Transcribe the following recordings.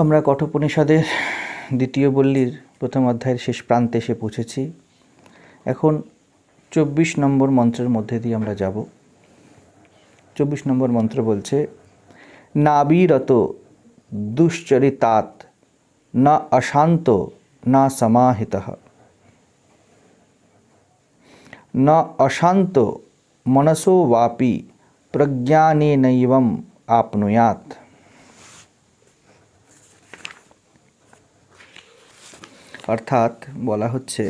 আমরা কঠোপনিষদের দ্বিতীয় বল্লীর প্রথম অধ্যায়ের শেষ প্রান্তে এসে পৌঁছেছি। এখন 24 নম্বর মন্ত্রের মধ্যে দিয়ে আমরা যাব। 24 নম্বর মন্ত্র বলছে, নাবিরত দুশ্চরিতাৎ না অশান্ত না সমাহিতঃ না অশান্ত মনসো বাপি প্রজ্ঞানেনৈবম আপনুয়াত। অর্থাৎ বলা হচ্ছে,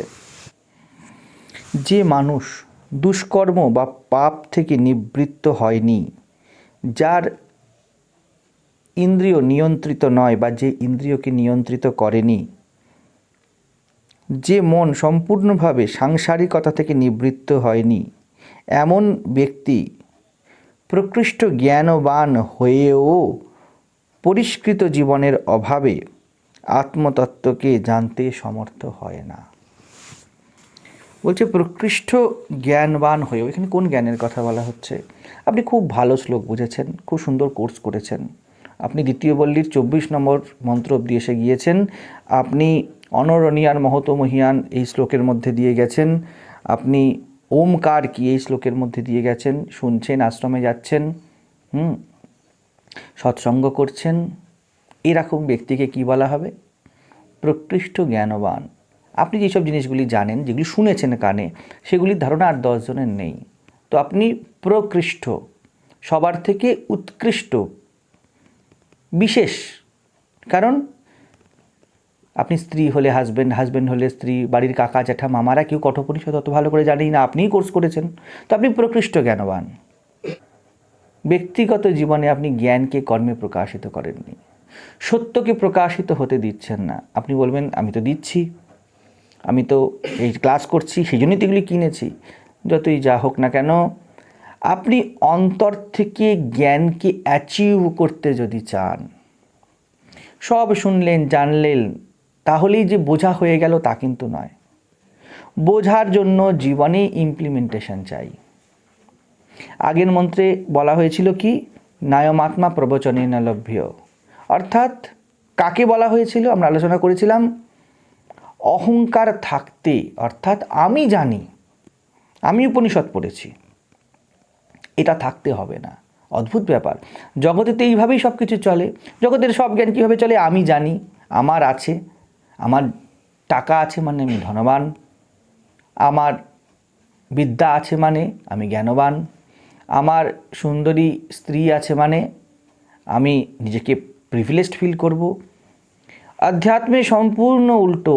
যে মানুষ দুষ্কর্ম বা পাপ থেকে নিবৃত্ত হয়নি, যার ইন্দ্রিয় নিয়ন্ত্রিত নয় বা যে ইন্দ্রিয়কে নিয়ন্ত্রিত করেনি, যে মন সম্পূর্ণভাবে সাংসারিকতা থেকে নিবৃত্ত হয়নি, এমন ব্যক্তি প্রকৃষ্ট জ্ঞানবান হয়েও পরিষ্কৃত জীবনের অভাবে আত্মতত্ত্বকে জানতে সমর্থ হয় না। বলছে প্রকৃষ্ট জ্ঞানবান হয়েও, এখানে কোন জ্ঞানের কথা বলা হচ্ছে? আপনি খুব ভালো শ্লোক বুঝেছেন, খুব সুন্দর কোর্স করেছেন, আপনি দ্বিতীয় বল্লীর 24 নম্বর মন্ত্র অবধি এসে গিয়েছেন, আপনি অনরণীয়ান মহত মহিয়ান এই শ্লোকের মধ্যে দিয়ে গেছেন, আপনি ওমকার কি এই শ্লোকের মধ্যে দিয়ে গেছেন, শুনছেন, আশ্রমে যাচ্ছেন, সৎসঙ্গ করছেন। এরকম ব্যক্তিকে কি বলা হবে? প্রকৃষ্ট জ্ঞানবান। আপনি যেসব জিনিসগুলি জানেন, যেগুলি শুনেছেন কানে, সেগুলির ধারণা আর 10 জনের নেই, তো আপনি প্রকৃষ্ট, সবার থেকে উৎকৃষ্ট, বিশেষ। কারণ আপনি স্ত্রী হলে হাজব্যান্ড, হাজব্যান্ড হলে স্ত্রী, বাড়ির কাকা জ্যাঠা মামারা কেউ কঠোপনিষদ অত ভালো করে জানেই না, আপনিই কোর্স করেছেন, তো আপনি প্রকৃষ্ট জ্ঞানবান। ব্যক্তিগত জীবনে আপনি জ্ঞানকে কর্মে প্রকাশিত করেননি, সত্যকে প্রকাশিত হতে দিচ্ছেন না। আপনি বলবেন, আমি তো দিচ্ছি, আমি তো এই ক্লাস করছি, সেই জন্যই তো এগুলি কিনেছি। যতই যা হোক না কেন, আপনি অন্তর থেকে জ্ঞানকে অ্যাচিভ করতে যদি চান, সব শুনলেন, জানলেন, তাহলেই যে বোঝা হয়ে গেল তা কিন্তু নয়। বোঝার জন্য জীবনে ইমপ্লিমেন্টেশন চাই। আগের মন্ত্রে বলা হয়েছিল কি, নায়মাত্মা প্রবচনেন লভ্য। অর্থাৎ কাকে বলা হয়েছিল? আমরা আলোচনা করেছিলাম, অহংকার থাকতে, অর্থাৎ আমি জানি, আমি উপনিষদ পড়েছি, এটা থাকতে হবে না। অদ্ভুত ব্যাপার, জগতে তো এইভাবেই সব কিছু চলে। জগতের সব জ্ঞান কীভাবে চলে? আমি জানি, আমার আছে, আমার টাকা আছে মানে আমি ধনবান, আমার বিদ্যা আছে মানে আমি জ্ঞানবান, আমার সুন্দরী স্ত্রী আছে মানে আমি নিজেকে প্রিভিলেজড ফিল করব। আধ্যাত্মে সম্পূর্ণ উল্টো,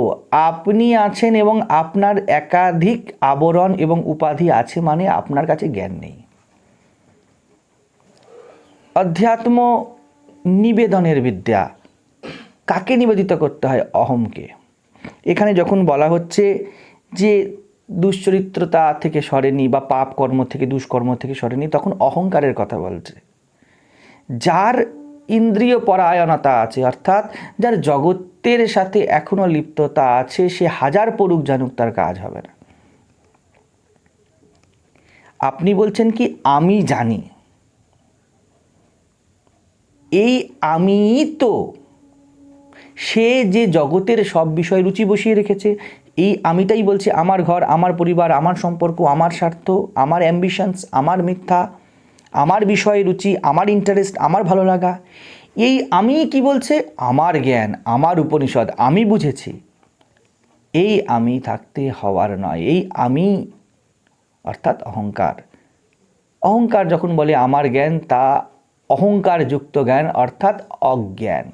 আপনি আছেন এবং আপনার একাধিক আবরণ এবং উপাধি আছে মানে আপনার কাছে জ্ঞান নেই। অধ্যাত্ম নিবেদনের বিদ্যা। কাকে নিবেদিত করতে হয়? অহমকে। এখানে যখন বলা হচ্ছে যে দুশ্চরিত্রতা থেকে সরেনি বা পাপ কর্ম থেকে, দুষ্কর্ম থেকে সরেনি, তখন অহংকারের কথা বলছে। যার ইন্দ্রিয় পরায়ণতা আছে, অর্থাৎ যার জগতের সাথে এখনো লিপ্ততা আছে, সে হাজার পড়ুক জানুক, তার কাজ হবে না। আপনি বলছেন কি, আমি জানি, এই আমি তো সে যে জগতের সব বিষয় রুচি বসিয়ে রেখেছে, এই আমিটাই বলছে আমার ঘর, আমার পরিবার, আমার সম্পর্ক, আমার স্বার্থ, আমার অ্যাম্বিশনস, আমার মিথ্যা, আমার বিষয়ে রুচি, আমার ইন্টারেস্ট, আমার ভালো লাগা। এই আমি কি বলছে? আমার জ্ঞান, আমার উপনিষদ, আমি বুঝেছি। এই আমি থাকতে হওয়ার নয়, এই আমি অর্থাৎ অহংকার। অহংকার যখন বলে আমার জ্ঞান, তা অহংকার যুক্ত জ্ঞান, অর্থাৎ অজ্ঞান।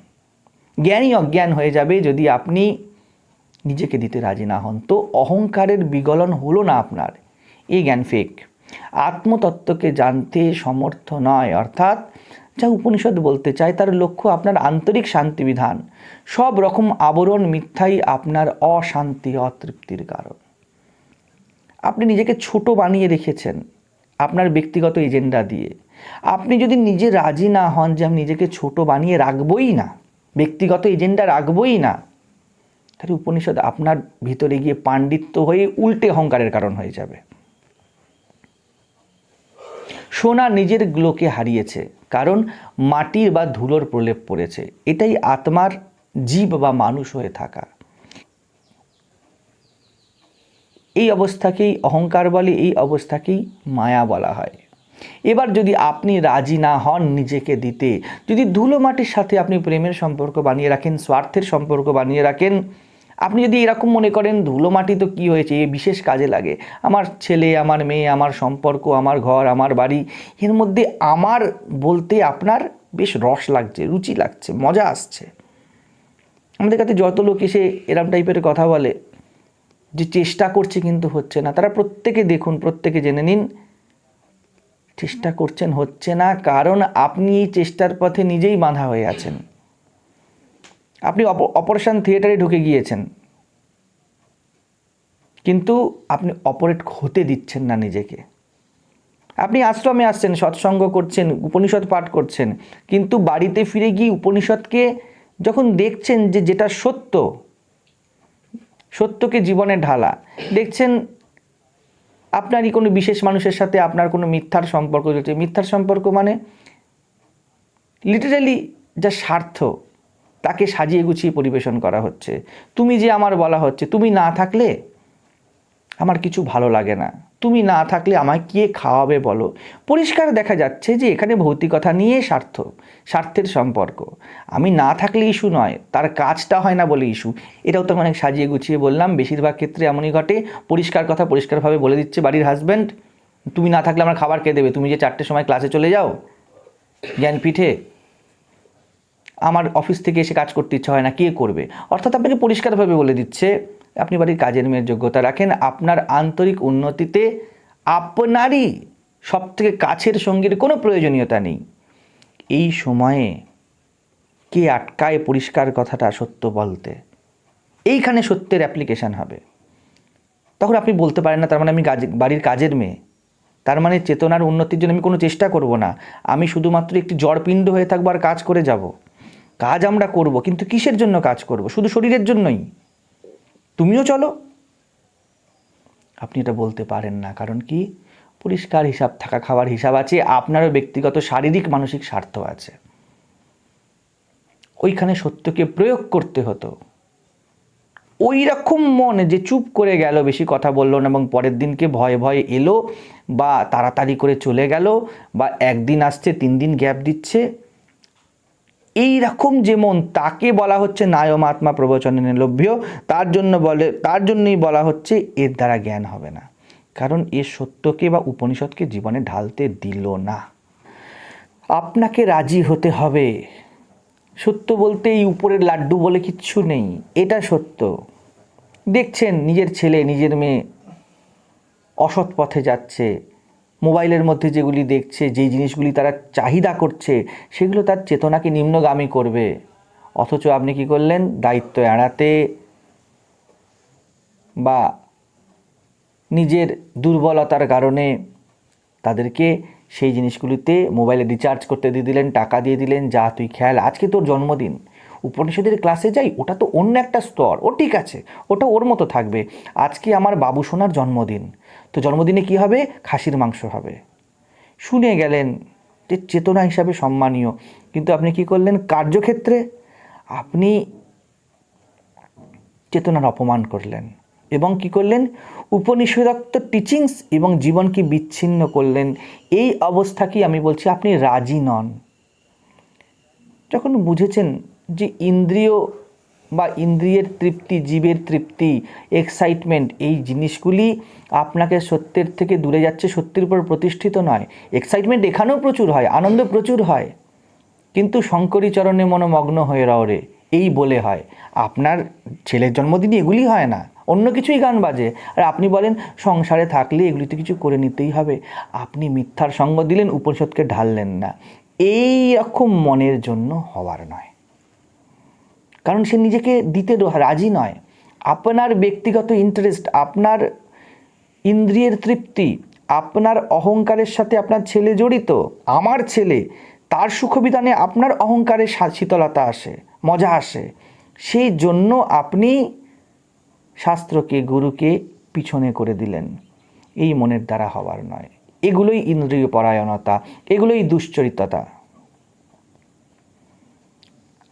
জ্ঞানই অজ্ঞান হয়ে যাবে যদি আপনি নিজেকে দিতে রাজি না হন। তো অহংকারের বিগলন হলো না আপনার, এই জ্ঞান ফেক। আত্মতত্ত্বকে জানতে সমর্থ নয়, অর্থাৎ যা উপনিষদ বলতে চায় তার লক্ষ্য আপনার আন্তরিক শান্তিবিধান। সব রকম আবরণ মিথ্যাই আপনার অশান্তি, অতৃপ্তির কারণ। আপনি নিজেকে ছোট বানিয়ে রেখেছেন আপনার ব্যক্তিগত এজেন্ডা দিয়ে। আপনি যদি নিজে রাজি না হন যে আমি নিজেকে ছোট বানিয়ে রাখবই না, ব্যক্তিগত এজেন্ডা রাখবই না, তাহলে উপনিষদ আপনার ভিতরে গিয়ে পাণ্ডিত্য হয়ে উল্টে অহংকারের কারণ হয়ে যাবে। সোনা নিজের গ্লোকে হারিয়েছে, কারণ মাটির বা ধুলোর প্রলেপ পড়েছে। এটাই আত্মার জীব বা মানুষ হয়ে থাকা। এই অবস্থাকেই অহংকার বলে, এই অবস্থাকেই মায়া বলা হয়। এবার যদি আপনি রাজি না হন নিজেকে দিতে, যদি ধুলো মাটির সাথে আপনি প্রেমের সম্পর্ক বানিয়ে রাখেন, স্বার্থের সম্পর্ক বানিয়ে রাখেন, আপনি যদি এরকম মনে করেন ধুলো মাটি তো কী হয়েছে, এ বিশেষ কাজে লাগে, আমার ছেলে, আমার মেয়ে, আমার সম্পর্ক, আমার ঘর, আমার বাড়ি, এর মধ্যে আমার বলতে আপনার বেশ রস লাগছে, রুচি লাগছে, মজা আসছে। আমাদের কাছে যত লোক এসে এরম টাইপের কথা বলে যে চেষ্টা করছে কিন্তু হচ্ছে না, তারা প্রত্যেকে দেখুন, প্রত্যেকে জেনে নিন চেষ্টা করছেন, হচ্ছে না, কারণ আপনি এই চেষ্টার পথে নিজেই বাঁধা হয়ে আছেন। আপনি অপারেশন থিয়েটারে ঢুকে গিয়েছেন, কিন্তু আপনি অপারেট হতে দিচ্ছেন না নিজেকে। আপনি আশ্রমে আসছেন, সৎসঙ্গ করছেন, উপনিষদ পাঠ করছেন, কিন্তু বাড়িতে ফিরে গিয়ে উপনিষদকে যখন দেখছেন যে যেটা সত্য, সত্যকে জীবনে ঢালা, দেখছেন আপনারই কোনো বিশেষ মানুষের সাথে আপনার কোনো মিথ্যার সম্পর্ক রয়েছে। মিথ্যার সম্পর্ক মানে লিটারালি যা স্বার্থ, তাকে সাজিয়ে গুছিয়ে পরিবেশন করা হচ্ছে। তুমি যে আমার বলা হচ্ছে, তুমি না থাকলে আমার কিছু ভালো লাগে না, তুমি না থাকলে আমায় কে খাওয়াবে বলো। পরিষ্কার দেখা যাচ্ছে যে এখানে ভৌতিকতা নিয়ে স্বার্থের সম্পর্ক। আমি না থাকলে ইস্যু নয়, তার কাজটা হয় না বলে ইস্যু। এটাও তো অনেক সাজিয়ে গুছিয়ে বললাম, বেশিরভাগ ক্ষেত্রে এমনই ঘটে। পরিষ্কার কথা পরিষ্কারভাবে বলে দিচ্ছে বাড়ির হাজব্যান্ড, তুমি না থাকলে আমার খাবার কে দেবে, তুমি যে 4টের সময় ক্লাসে চলে যাও জ্ঞানপীঠে, আমার অফিস থেকে এসে কাজ করতে ইচ্ছা হয় না, কে করবে। অর্থাৎ আপনাকে পরিষ্কারভাবে বলে দিচ্ছে আপনি বাড়ির কাজের মেয়ের যোগ্যতা রাখেন, আপনার আন্তরিক উন্নতিতে আপনারই সবথেকে কাছের সঙ্গীর কোনো প্রয়োজনীয়তা নেই। এই সময়ে কে আটকায় পরিষ্কার কথাটা সত্য বলতে? এইখানে সত্যের অ্যাপ্লিকেশান হবে। তখন আপনি বলতে পারেন না তার মানে আমি বাড়ির কাজের মেয়ে, তার মানে চেতনার উন্নতির জন্য আমি কোনো চেষ্টা করব না, আমি শুধুমাত্র একটি জড়পিণ্ড হয়ে থাকবো আর কাজ করে যাব। কাজ আমরা করব, কিন্তু কিসের জন্য কাজ করব? শুধু শরীরের জন্যই? তুমিও চলো। আপনি এটা বলতে পারেন না, কারণ কি? পরিষ্কার হিসাব, থাকা খাওয়ার হিসাব আছে, আপনারও ব্যক্তিগত শারীরিক মানসিক স্বার্থ আছে। ওইখানে সত্যকে প্রয়োগ করতে হতো। ওই রকম মন যে চুপ করে গেল, বেশি কথা বললো না, এবং পরের দিনকে ভয়ে ভয়ে এলো, বা তাড়াতাড়ি করে চলে গেল, বা একদিন আসছে 3 দিন গ্যাপ দিচ্ছে, এই রকম যে মন, তাকে বলা হচ্ছে নায়মাত্মা প্রবচনে লভ্য। তার জন্যই বলা হচ্ছে এর দ্বারা জ্ঞান হবে না, কারণ এ সত্যকে বা উপনিষদকে জীবনে ঢালতে দিল না। আপনাকে রাজি হতে হবে। সত্য বলতে এই উপরের লাড্ডু বলে কিচ্ছু নেই, এটা সত্য। দেখছেন নিজের ছেলে, নিজের মেয়ে অসৎ পথে যাচ্ছে, মোবাইলের মধ্যে যেগুলি দেখছে, যেই জিনিসগুলি তারা চাহিদা করছে, সেগুলো তার চেতনাকে নিম্নগামী করবে। অথচ আপনি কি করলেন? দায়িত্ব এড়াতে বা নিজের দুর্বলতার কারণে তাদেরকে সেই জিনিসগুলিতে মোবাইলে রিচার্জ করতে দিয়ে দিলেন, টাকা দিয়ে দিলেন, যা তুই খেয়াল, আজকে তোর জন্মদিন, উপনিষদের ক্লাসে যাই, ওটা তো অন্য একটা স্তর, ও ঠিক আছে, ওটা ওর মতো থাকবে। আজকে আমার বাবু সোনার জন্মদিন, তো জন্মদিনে কি হবে? খাসির মাংস হবে। শুনে গেলেন যে চেতনা হিসাবে সম্মানীয়, কিন্তু আপনি কি করলেন? কার্যক্ষেত্রে আপনি চেতনার অপমান করলেন, এবং কি করলেন? উপনিষদোক্ত টিচিংস এবং জীবনকে বিচ্ছিন্ন করলেন। এই অবস্থাকেই আমি বলছি আপনি রাজি নন। যখন বুঝেছেন যে ইন্দ্রিয় বা ইন্দ্রিয়ের তৃপ্তি, জীবের তৃপ্তি, এক্সাইটমেন্ট, এই জিনিসগুলি আপনাকে সত্যের থেকে দূরে যাচ্ছে, সত্যের উপর প্রতিষ্ঠিত নয়। এক্সাইটমেন্ট এখানেও প্রচুর হয়, আনন্দ প্রচুর হয়, কিন্তু শঙ্করী চরণে মনোমগ্ন হয়ে রওরে, এই বলে হয়। আপনার ছেলের জন্মদিনে এগুলি হয় না, অন্য কিছুই গান বাজে, আর আপনি বলেন সংসারে থাকলে এগুলিতে কিছু করে নিতেই হবে। আপনি মিথ্যার সঙ্গ দিলেন, উপনিষদকে ঢাললেন না। এই রকম মনের জন্য হওয়ার নয়, কারণ সে নিজেকে দিতে রাজি নয়। আপনার ব্যক্তিগত ইন্টারেস্ট, আপনার ইন্দ্রিয়ের তৃপ্তি, আপনার অহংকারের সাথে আপনার ছেলে জড়িত। আমার ছেলে, তার সুখবিধানে আপনার অহংকারের শীতলতা আসে, মজা আসে, সেই জন্য আপনি শাস্ত্রকে, গুরুকে পিছনে করে দিলেন। এই মনের দ্বারা হওয়ার নয়। এগুলোই ইন্দ্রিয় পরায়ণতা, এগুলোই দুশ্চরিত্রতা।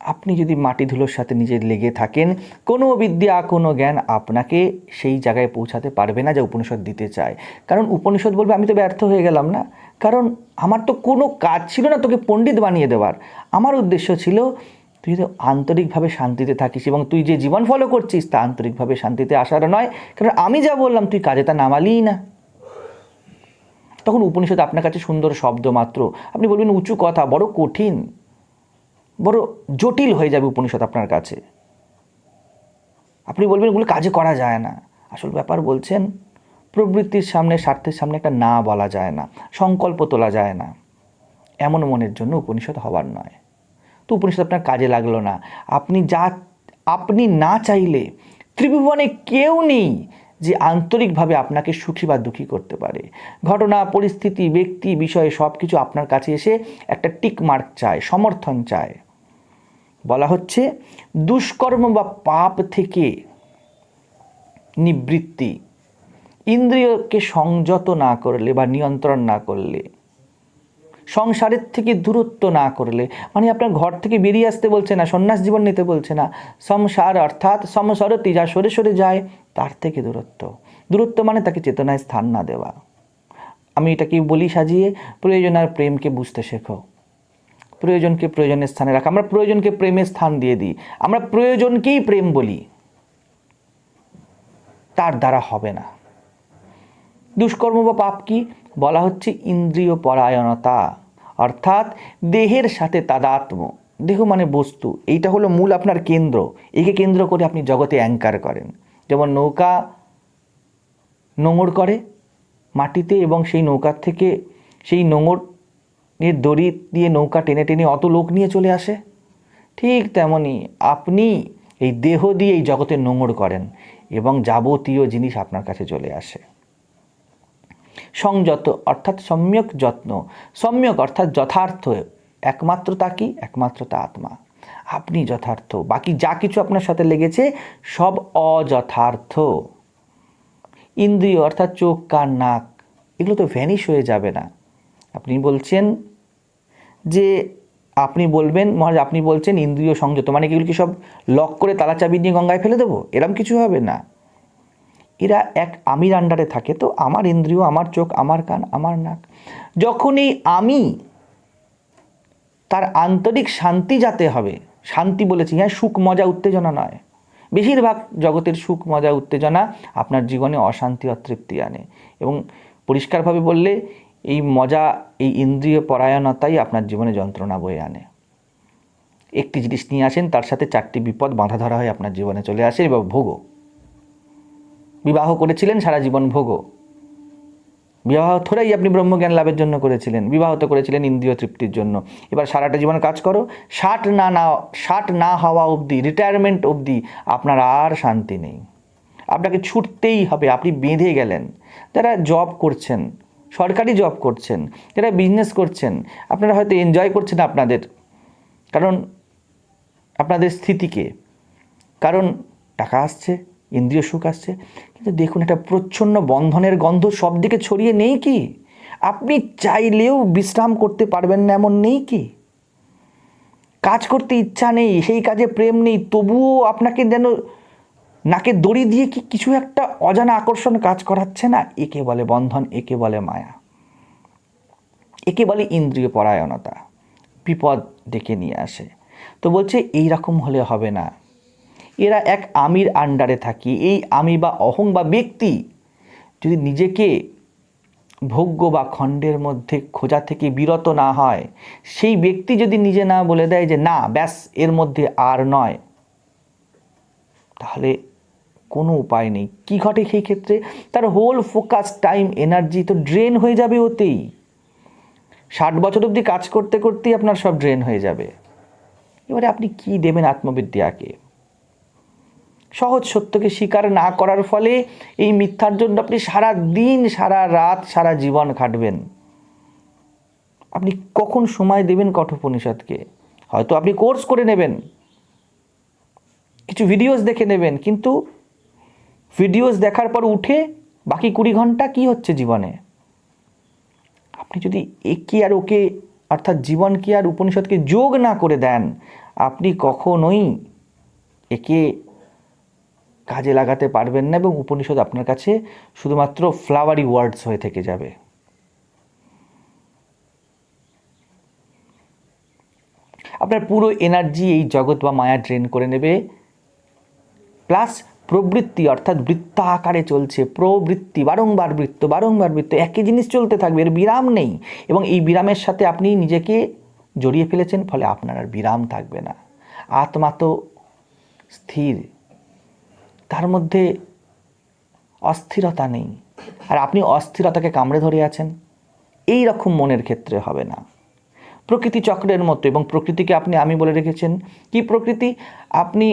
আপনি যদি মাটি ধুলোর সাথে নিজে লেগে থাকেন, কোনো বিদ্যা কোনো জ্ঞান আপনাকে সেই জায়গায় পৌঁছাতে পারবে না যা উপনিষদ দিতে চায়। কারণ উপনিষদ বলবে আমি তো ব্যর্থ হয়ে গেলাম না, কারণ আমার তো কোনো কাজ ছিল না তোকে পণ্ডিত বানিয়ে দেওয়ার। আমার উদ্দেশ্য ছিল তুই যদি আন্তরিকভাবে শান্তিতে থাকিস এবং তুই যে জীবন ফলো করছিস তা আন্তরিকভাবে শান্তিতে আসার নয়, কারণ আমি যা বললাম তুই কাজে তা নামালিই না। তখন উপনিষদ আপনার কাছে সুন্দর শব্দ মাত্র, আপনি বলবেন উঁচু কথা, বড় কঠিন, বড় জটিল হয়ে যাবে উপনিষদ আপনার কাছে। আপনি বলবেন এগুলো কাজে করা যায় না। আসল ব্যাপার বলছেন প্রবৃত্তির সামনে, স্বার্থের সামনে একটা না বলা যায় না, সংকল্প তোলা যায় না, এমন মনের জন্য উপনিষদ হবার নয়। তো উপনিষদ আপনার কাজে লাগলো না। আপনি না চাইলে ত্রিভুবনে কেউ নেই যে আন্তরিকভাবে আপনাকে সুখী বা দুঃখী করতে পারে। ঘটনা, পরিস্থিতি, ব্যক্তি, বিষয় সব কিছু আপনার কাছে এসে একটা টিক মার্ক চায়, সমর্থন চায়। বলা হচ্ছে দুষ্কর্ম বা পাপ থেকে নিবৃত্তি, ইন্দ্রিয়কে সংযত না করলে বা নিয়ন্ত্রণ না করলে, সংসারের থেকে দূরত্ব না করলে, মানে আপনার ঘর থেকে বেরিয়ে আসতে বলছে না, সন্ন্যাস জীবন নিতে বলছে না, সংসার অর্থাৎ সমসরতি, যা সরে সরে যায় তার থেকে দূরত্ব মানে তাকে চেতনায় স্থান না দেওয়া। আমি এটাকে বলি সাজিয়ে, প্রয়োজন আর প্রেমকে বুঝতে শেখো। প্রয়োজনকে প্রয়োজনের স্থানে রাখা। আমরা প্রয়োজনকে প্রেমের স্থান দিয়ে দিই, আমরা প্রয়োজনকেই প্রেম বলি, তার দ্বারা হবে না। দুষ্কর্ম বা পাপ কি বলা হচ্ছে? ইন্দ্রিয় পরায়ণতা, অর্থাৎ দেহের সাথে তাদাত্ম্য। দেহ মানে বস্তু, এইটা হলো মূল আপনার কেন্দ্র। একে কেন্দ্র করে আপনি জগতে অ্যাঙ্কার করেন। যেমন নৌকা নোঙর করে মাটিতে এবং সেই নৌকার থেকে সেই নোঙরের দড়ি দিয়ে নৌকা টেনে টেনে অত লোক নিয়ে চলে আসে, ঠিক তেমনি আপনি এই দেহ দিয়ে এই জগতে নোঙর করেন এবং যাবতীয় জিনিস আপনার কাছে চলে আসে। সংযত অর্থাৎ সম্যক যত্ন, সম্যক অর্থাৎ যথার্থ, একমাত্র তা কি? একমাত্র তা আত্মা। আপনি যথার্থ, বাকি যা কিছু আপনার সাথে লেগেছে সব অযথার্থ। ইন্দ্রিয় অর্থাৎ চোখ, কান, নাক, এগুলো তো ভ্যানিশ হয়ে যাবে না। আপনি বলছেন যে আপনি বলবেন মহারাজ, আপনি বলছেন ইন্দ্রিয় সংযত, মানে এগুলো কি সব লক করে তালা চাবি নিয়ে গঙ্গায় ফেলে দেবো? এরম কিছু হবে না। এরা এক আমির আন্ডারে থাকে। তো আমার ইন্দ্রিয়, আমার চোখ, আমার কান, আমার নাক, যখন এই আমি তার আন্তরিক শান্তি যাতে হবে, শান্তি বলেছি হ্যাঁ, সুখ মজা উত্তেজনা নয়। বেশিরভাগ জগতের সুখ মজা উত্তেজনা আপনার জীবনে অশান্তি অতৃপ্তি আনে। এবং পরিষ্কারভাবে বললে এই মজা, এই ইন্দ্রিয় পরায়ণতাই আপনার জীবনে যন্ত্রণা বয়ে আনে। একটি জিনিস নিয়ে আসেন, তার সাথে চারটি বিপদ বাঁধা ধরা হয় আপনার জীবনে চলে আসে এবং ভোগো। বিবাহ করেছিলেন সারা জীবন ভোগো। বিবাহ থোড়াই আপনি ব্রহ্মজ্ঞান লাভের জন্য করেছিলেন, বিবাহ তো করেছিলেন ইন্দ্রিয় তৃপ্তির জন্য। এবার সারাটা জীবন কাজ করো, 60 না হওয়া অবধি, রিটায়ারমেন্ট অবধি আপনার আর শান্তি নেই। আপনাকে ছুটতেই হবে, আপনি বেঁধে গেলেন। যারা জব করছেন, সরকারি জব করছেন, যারা বিজনেস করছেন, আপনারা হয়তো এনজয় করছেন কারণ আপনাদের স্থিতিকে, কারণ টাকা আসছে, ইন্দ্রিয় সুখ আসছে। কিন্তু দেখুন, একটা প্রচ্ছন্ন বন্ধনের গন্ধ সব দিকে ছড়িয়ে নেই কি? আপনি চাইলেও বিশ্রাম করতে পারবেন না এমন নেই কি? কাজ করতে ইচ্ছা নেই, সেই কাজে প্রেম নেই, তবুও আপনাকে যেন নাকে দড়ি দিয়ে কি কিছু একটা অজানা আকর্ষণ কাজ করাচ্ছে না। একে বলে বন্ধন, একে বলে মায়া, একে বলে ইন্দ্রিয় পরায়ণতা। বিপদ ডেকে নিয়ে আসে। তো বলছে এই রকম হলে হবে না। এরা এক আমির আন্ডারে থাকি। এই আমি বা অহং বা ব্যক্তি যদি নিজেকে ভোগ্য বা খণ্ডের মধ্যে খোঁজা থেকে বিরত না হয়, সেই ব্যক্তি যদি নিজে না বলে দেয় যে না ব্যাস এর মধ্যে আর নয়, তাহলে কোনো উপায় নেই। কি ঘটে সেই ক্ষেত্রে? তার হোল ফোকাস, টাইম, এনার্জি তো ড্রেন হয়ে যাবে ওতেই। 60 বছর অবধি কাজ করতে করতেই আপনার সব ড্রেন হয়ে যাবে। এবারে আপনি কি দেবেন আত্মবিদ্যাকে? সহজ সত্যকে স্বীকার না করার ফলে এই মিথ্যার জন্য আপনি সারা দিন, সারা রাত, সারা জীবন খাটবেন। আপনি কখন সময় দেবেন কঠোপনিষদকে? হয়তো আপনি কোর্স করে নেবেন, কিছু ভিডিওস দেখে নেবেন, কিন্তু ভিডিওস দেখার পর উঠে বাকি 20 ঘন্টা কি হচ্ছে জীবনে? আপনি যদি একে আর ওকে অর্থাৎ জীবনকে আর উপনিষদকে যোগ না করে দেন, আপনি কখনোই একে কাজে লাগাতে পারবেন না, এবং উপনিষদ আপনার কাছে শুধুমাত্র ফ্লাওয়ারি ওয়ার্ডস হয়ে থেকে যাবে। আপনার পুরো এনার্জি এই জগৎ বা মায়া ড্রেন করে নেবে। প্লাস প্রবৃত্তি অর্থাৎ বৃত্তা আকারে চলছে, প্রবৃত্তি, বারংবার বৃত্ত, একই জিনিস চলতে থাকবে, এর বিরাম নেই। এবং এই বিরামের সাথে আপনি নিজেকে জড়িয়ে ফেলেছেন, ফলে আপনার আর বিরাম থাকবে না। আত্মা তো স্থির, তার মধ্যে অস্থিরতা নেই, আর আপনি অস্থিরতাকে কামড়ে ধরে আছেন। এই রকম মনের ক্ষেত্রে হবে না। প্রকৃতি চক্রের মতো, এবং প্রকৃতিকে আপনি আমি বলে রেখেছেন কি প্রকৃতি, আপনি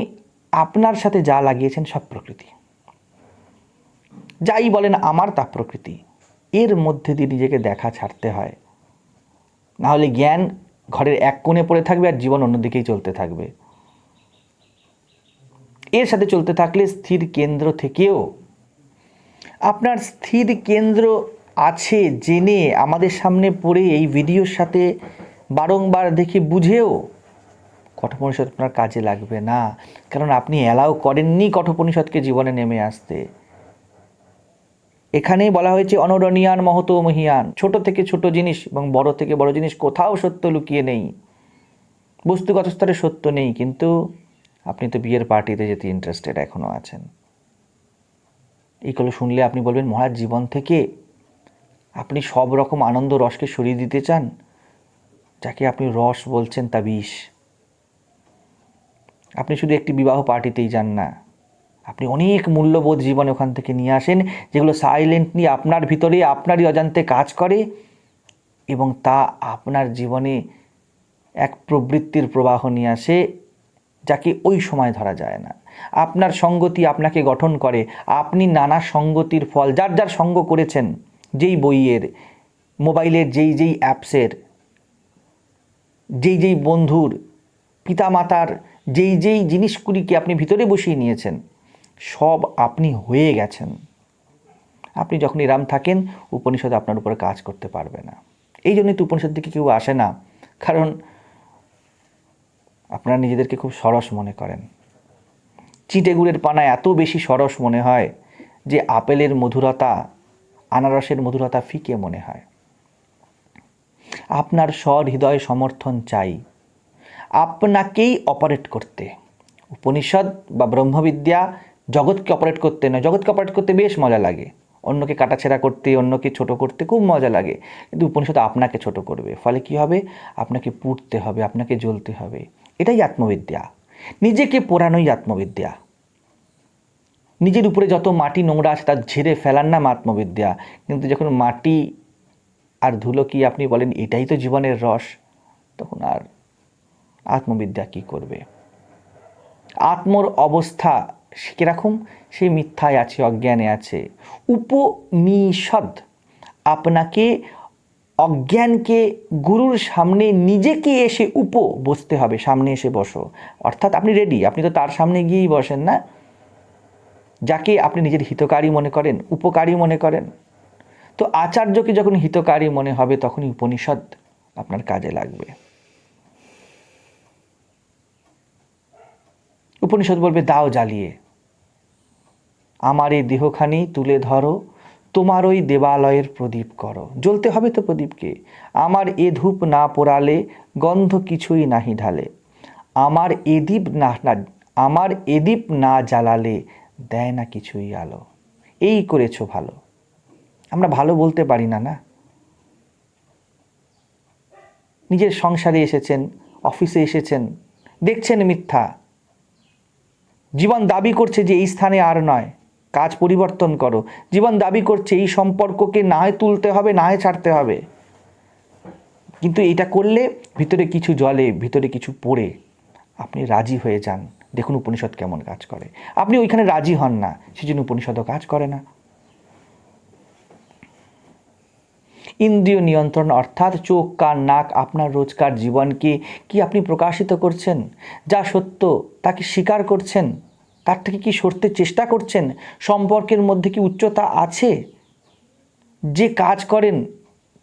আপনার সাথে যা লাগিয়েছেন সব প্রকৃতি, যাই বলেন আমার তা প্রকৃতি। এর মধ্যে দিয়ে নিজেকে দেখা ছাড়তে হয়, নাহলে জ্ঞান ঘরের এক কোণে পড়ে থাকবে আর জীবন অন্যদিকেই চলতে থাকবে। এর সাথে চলতে থাকলে স্থির কেন্দ্র থেকেও, আপনার স্থির কেন্দ্র আছে জেনে আমাদের সামনে পড়ে এই ভিডিওর সাথে বারংবার দেখে বুঝেও কঠোপনিষদ আপনার কাজে লাগবে না, কারণ আপনি অ্যালাউ করেননি কঠোপনিষদকে জীবনে নেমে আসতে। এখানেই বলা হয়েছে অনরণীয়ান মহতো মহিয়ান, ছোট থেকে ছোট জিনিস এবং বড় থেকে বড় জিনিস, কোথাও সত্য লুকিয়ে নেই, বস্তুগত স্তরে সত্য নেই। কিন্তু আপনি তো বিয়ের পার্টিতে যেতে ইন্টারেস্টেড এখনও আছেন। এইগুলো শুনলে আপনি বলবেন মহারাজ, জীবন থেকে আপনি সব রকম আনন্দ রসকে সরিয়ে দিতে চান, যাকে আপনি রস বলছেন তা বিষ। আপনি শুধু একটি বিবাহ পার্টিতেই যান না, আপনি অনেক মূল্যবোধ জীবনে ওখান থেকে নিয়ে আসেন, যেগুলো সাইলেন্টলি আপনার ভিতরে আপনারই অজান্তে কাজ করে, এবং তা আপনার জীবনে এক প্রবৃত্তির প্রবাহ নিয়ে আসে, যাকে ওই সময় ধরা যায় না। আপনার সঙ্গতি আপনাকে গঠন করে, আপনি নানা সঙ্গতির ফল, যার যার সঙ্গ করেছেন, যেই বইয়ের, মোবাইলের যেই যেই অ্যাপসের, যেই যেই বন্ধুর, পিতামাতার যেই যেই জিনিসগুলিকে আপনি ভিতরে বসিয়ে নিয়েছেন, সব আপনি হয়ে গেছেন। আপনি যখন এরাম থাকেন, উপনিষদ আপনার উপরে কাজ করতে পারবে না। এই জন্যই তো উপনিষদ দিকে কেউ আসে না, কারণ আপনারা নিজেদেরকে খুব সরস মনে করেন। চিটে গুড়ের পানা এত বেশি সরস মনে হয় যে আপেলের মধুরতা, আনারসের মধুরতা ফিকে মনে হয়। আপনার সহৃদয় সমর্থন চাই আপনাকেই অপারেট করতে। উপনিষদ বা ব্রহ্মবিদ্যা জগৎকে অপারেট করতে নয়। জগৎকে অপারেট করতে বেশ মজা লাগে, অন্যকে কাটাছেড়া করতে, অন্যকে ছোট করতে খুব মজা লাগে, কিন্তু উপনিষদ আপনাকে ছোট করবে। ফলে কি হবে? আপনাকে পুড়তে হবে, আপনাকে জ্বলতে হবে। এটাই আত্মবিদ্যা, নিজেকে পোড়ানোই আত্মবিদ্যা। নিজের উপরে যত মাটি নোংরা আছে তা ঝেড়ে ফেলার নাম আত্মবিদ্যা। কিন্তু যখন মাটি আর ধুলো কি আপনি বলেন এটাই তো জীবনের রস, তখন আর আত্মবিদ্যা কি করবে? আত্মর অবস্থা কিরকম? সে মিথ্যায় আছে, অজ্ঞানে আছে। উপনিষদ আপনাকে অজ্ঞানকে গুরুর সামনে নিজেকে এসে বসতে হবে, সামনে এসে বসো, অর্থাৎ আপনি রেডি, আপনি তো তার সামনে গিয়েই বসেন না, যাকে আপনি নিজের হিতকারী মনে করেন, উপকারী মনে করেন। তো আচার্যকে যখন হিতকারী মনে হবে, তখনই উপনিষদ আপনার কাজে লাগবে। উপনিষদ বলবে দাও জ্বালিয়ে, আমার এই দেহখানি তুলে ধরো, তোমার ওই দেবালয়ের প্রদীপ করো। জ্বলতে হবে তো প্রদীপকে। আমার এ ধূপ না পোড়ালে গন্ধ কিছুই নাহি ঢালে, আমার এ দীপ না জ্বালালে দেয় না কিছুই আলো। এই করেছো ভালো। আমরা ভালো বলতে পারি না, না? নিজের সংসারে এসেছেন, অফিসে এসেছেন, দেখছেন মিথ্যা। জীবন দাবি করছে যে এই স্থানে আর নয়, কাজ পরিবর্তন করো। জীবন দাবি করছে এই সম্পর্ককে না হয় তুলতে হবে, না হয় ছাড়তে হবে। কিন্তু এটা করলে ভিতরে কিছু জ্বলে, ভিতরে কিছু পড়ে, আপনি রাজি হয়ে যান। দেখুন উপনিষদ কেমন কাজ করে। আপনি ওইখানে রাজি হন না, সেজন্য উপনিষদও কাজ করে না। ইন্দ্রিয় নিয়ন্ত্রণ অর্থাৎ চোখ, কান, নাক, আপনার রোজকার জীবনকে কি আপনি প্রকাশিত করছেন? যা সত্য তাকে স্বীকার করছেন? তার থেকে কি সরতে চেষ্টা করছেন? সম্পর্কের মধ্যে কি উচ্চতা আছে? যে কাজ করেন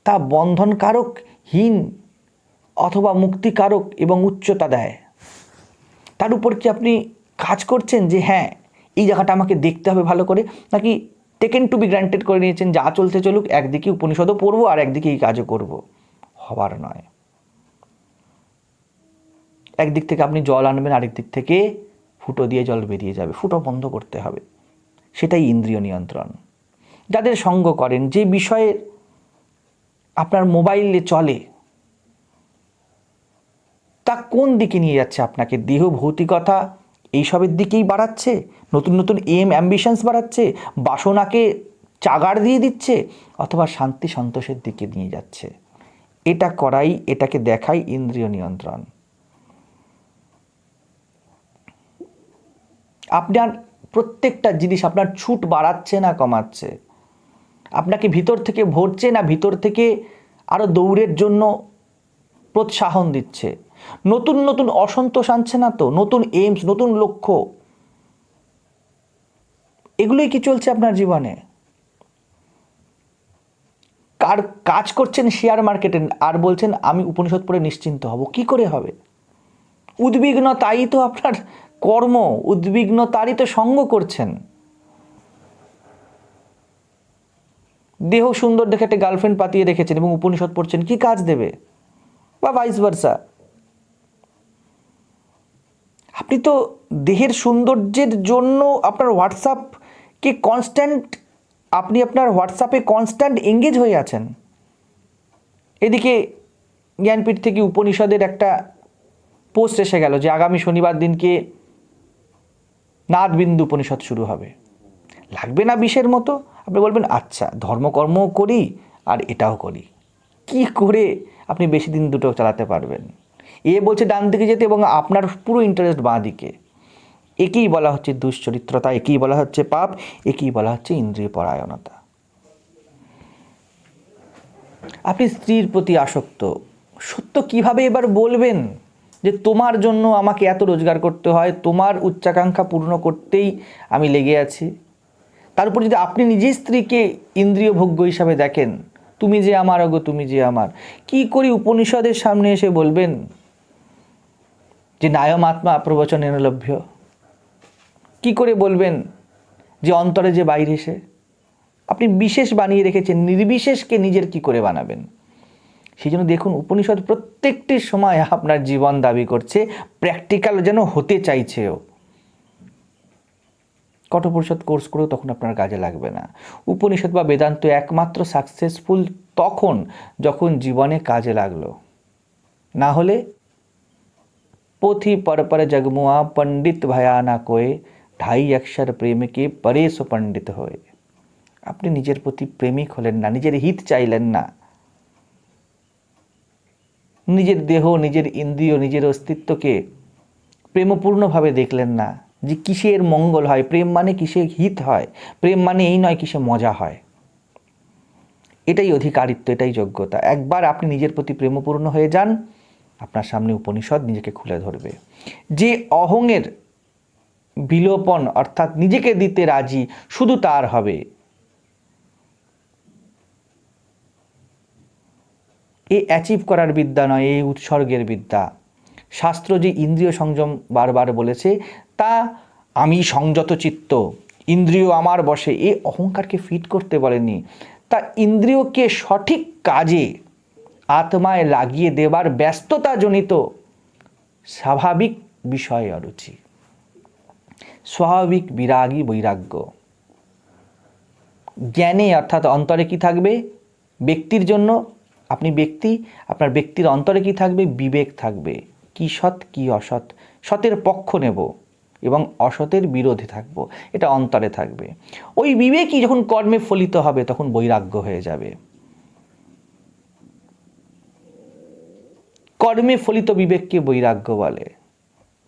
তা বন্ধনকারক, হীন অথবা মুক্তিকারক এবং উচ্চতা দেয়। তার উপর কি আপনি কাজ করছেন যে হ্যাঁ এই জায়গাটা আমাকে দেখতে হবে ভালো করে, নাকি টেকেন টু বি গ্রান্টেড করে নিয়েছেন যা চলতে চলুক, একদিকে উপনিষদও পড়বো আর একদিকে এই কাজও করব? হবার নয়। একদিক থেকে আপনি জল আনবেন, আরেক দিক থেকে ফুটো দিয়ে জল বেরিয়ে যাবে। ফুটো বন্ধ করতে হবে, সেটাই ইন্দ্রিয় নিয়ন্ত্রণ। যাদের সঙ্গ করেন, যে বিষয়ে আপনার মোবাইলে চলে, তা কোন দিকে নিয়ে যাচ্ছে আপনাকে? দেহ ভৌতিকতা এইসবের দিকেই বাড়াচ্ছে, নতুন নতুন অ্যাম্বিশনস বাড়াচ্ছে, বাসনাকে চাগাড় দিয়ে দিচ্ছে, অথবা শান্তি সন্তোষের দিকে নিয়ে যাচ্ছে? এটা করাই, এটাকে দেখাই ইন্দ্রিয় নিয়ন্ত্রণ। আপনার প্রত্যেকটা জিনিস আপনার ছুট বাড়াচ্ছে না কমাচ্ছে? আপনাকে ভিতর থেকে ভরছে না ভিতর থেকে আরও দৌড়ের জন্য প্রোৎসাহন দিচ্ছে? নতুন নতুন অসন্তোষ আনছে না তো? নতুন এইমস, নতুন লক্ষ্য, এগুলোই কি চলছে আপনার জীবনে? কাজ করছেন শেয়ার মার্কেটে আর বলছেন আমি উপনিষদ পড়ে নিশ্চিন্ত হব? কি করে হবে? উদ্বিগ্নতাই তো আপনার কর্ম, উদ্বিগ্নতারই তো সঙ্গ করছেন। দেহ সুন্দর দেখে একটা গার্লফ্রেন্ড পাতিয়ে রেখেছেন এবং উপনিষদ পড়ছেন, কি কাজ দেবে? বা ভাইস ভার্সা। আপনি তো দেহের সৌন্দর্যের জন্য আপনার হোয়াটসঅ্যাপকে কনস্ট্যান্ট, আপনি আপনার হোয়াটসঅ্যাপে কনস্ট্যান্ট এঙ্গেজ হয়ে আছেন। এদিকে জ্ঞানপীঠ থেকে উপনিষদের একটা পোস্ট এসে গেল যে আগামী শনিবার দিনকে নাদবিন্দু উপনিষদ শুরু হবে। লাগবে না বিষের মতো? আপনি বলবেন আচ্ছা ধর্মকর্মও করি আর এটাও করি। কি করে আপনি বেশি দিন দুটো চালাতে পারবেন? এ বলছে ডান দিকে যেতে এবং আপনার পুরো ইন্টারেস্ট বাঁ দিকে। একেই বলা হচ্ছে দুশ্চরিত্রতা, একেই বলা হচ্ছে পাপ, একেই বলা হচ্ছে ইন্দ্রিয় পরায়ণতা। আপনি স্ত্রীর প্রতি আসক্ত, সত্য কিভাবে এবার বলবেন যে তোমার জন্য আমাকে এত রোজগার করতে হয়, তোমার উচ্চাকাঙ্ক্ষা পূর্ণ করতেই আমি লেগে আছি? তার উপর যদি আপনি নিজেই স্ত্রীকে ইন্দ্রিয় ভোগ্য হিসাবে দেখেন, তুমি যে আমার, অগো তুমি যে আমার, কি করে উপনিষদের সামনে এসে বলবেন যে নায়ম আত্মা প্রবচনেন লভ্য? কি করে বলবেন যে অন্তরে যে বাইরে সে? আপনি বিশেষ বানিয়ে রেখেছেন, নির্বিশেষকে নিজের কি করে বানাবেন? সেই জন্য দেখুন উপনিষদ প্রত্যেকটি সময় আপনার জীবন দাবি করছে, প্র্যাকটিক্যাল যেন হতে চাইছেও। কঠোপনিষদ কোর্স করেও তখন আপনার কাজে লাগবে না। উপনিষদ বা বেদান্ত একমাত্র সাকসেসফুল তখন যখন জীবনে কাজে লাগলো। না হলে पोथी पर पर जगमुआ पंडित भया ना कोए 2.5 अक्षर प्रेम के परेश पंडित होए। আপনি নিজের প্রতি প্রেমিক হলেন না, নিজের হিত চাইলেন না, নিজের দেহ, নিজের ইন্দ্রিয়, নিজের অস্তিত্বকে প্রেমপূর্ণভাবে দেখলেন না যে কিসের মঙ্গল হয়, প্রেম মানে কিসে হিত হয়, প্রেম মানে এই নয় কিসে মজা হয়। এটাই অধিকারিত্ব, এটাই যোগ্যতা। একবার আপনি নিজের প্রতি প্রেমপূর্ণ হয়ে যান, আপনার সামনে উপনিষদ নিজেকে খুলে ধরবে। যে অহংয়ের বিলোপন অর্থাৎ নিজেকে দিতে রাজি, শুধু তার হবে। এ অ্যাচিভ করার বিদ্যা নয়, এই উৎসর্গের বিদ্যা। শাস্ত্র যে ইন্দ্রিয় সংযম বারবার বলেছে, তা আমি সংযত চিত্ত, ইন্দ্রিয় আমার বশে, এই অহংকারকে ফিট করতে বলেনি। তা ইন্দ্রিয়কে সঠিক কাজে আত্মায় লাগিয়ে দেবার ব্যস্ততাজনিত স্বাভাবিক বিষয় অরুচি, স্বাভাবিক বিরাগী বৈরাগ্য। জ্ঞানে অর্থাৎ অন্তরে কি থাকবে? ব্যক্তির জন্য আপনি ব্যক্তি, আপনার ব্যক্তির অন্তরে কি থাকবে? বিবেক থাকবে। কি সৎ কি অসৎ, সতের পক্ষ নেব এবং অসতের বিরোধে থাকব, এটা অন্তরে থাকবে। ওই বিবেকই যখন কর্মে ফলিত হবে তখন বৈরাগ্য হয়ে যাবে। কর্মে ফলিত বিবেককে বৈরাগ্য বলে।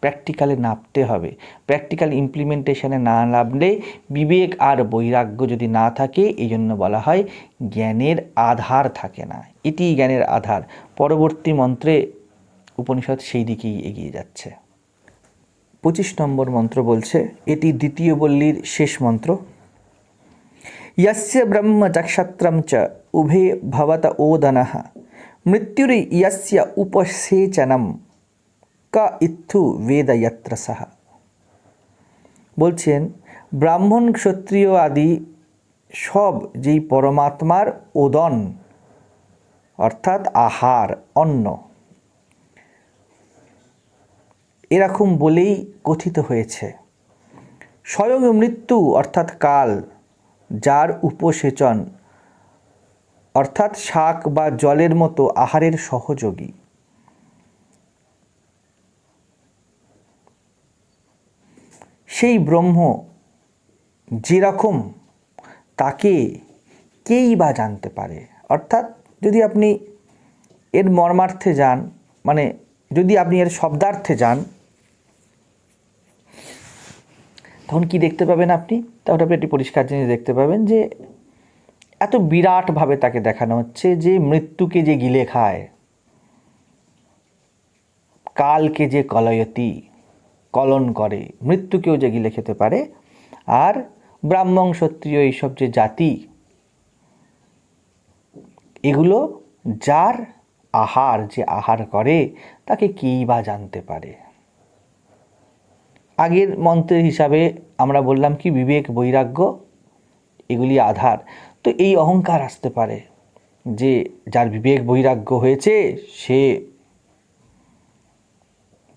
প্র্যাকটিক্যালে নামতে হবে, প্র্যাকটিক্যাল ইমপ্লিমেন্টেশনে না নামলে বিবেক আর বৈরাগ্য যদি না থাকে, এই জন্য বলা হয় জ্ঞানের আধার থাকে না। এটিই জ্ঞানের আধার। পরবর্তী মন্ত্রে উপনিষদ সেই দিকেই এগিয়ে যাচ্ছে। 25 নম্বর মন্ত্র বলছে, এটি দ্বিতীয় বল্লীর শেষ মন্ত্র। यस्य ब्रह्म चक्षत्रं च उभे भवत ओदनः मृत्युर्यस्य उपसेचनम क इत्थु वेद यत्र सह। বলছেন ব্রাহ্মণ ক্ষত্রিয় আদি সব যেই পরমাত্মার ওদন অর্থাৎ আহার অন্ন এরকম বলেই কথিত হয়েছে। স্বয়ং মৃত্যু অর্থাৎ কাল যার উপসেচন অর্থাৎ শাক বা জলের মতো আহারের সহযোগী, সেই ব্রহ্ম যেরকম তাকে কেই বা জানতে পারে। অর্থাৎ যদি আপনি এর মর্মার্থে যান, মানে যদি আপনি এর শব্দার্থে যান, তখন কি দেখতে পাবেন আপনি? তাহলে আপনি একটি পরিষ্কার জিনিস দেখতে পাবেন যে এত বিরাটভাবে তাকে দেখানো হচ্ছে যে মৃত্যুকে যে গিলে খায়, কালকে যে কলয়তি কলন করে, মৃত্যুকেও যে গিলে খেতে পারে, আর ব্রাহ্মণ ক্ষত্রিয় এইসব যে জাতি, এগুলো যার আহার যে আহার করে তাকে কেই বা জানতে পারে। আগের মন্ত্রের হিসাবে আমরা বললাম কি বিবেক বৈরাগ্য এগুলি আধার। তো এই অহংকার আসতে পারে যে যার বিবেক বৈরাগ্য হয়েছে সে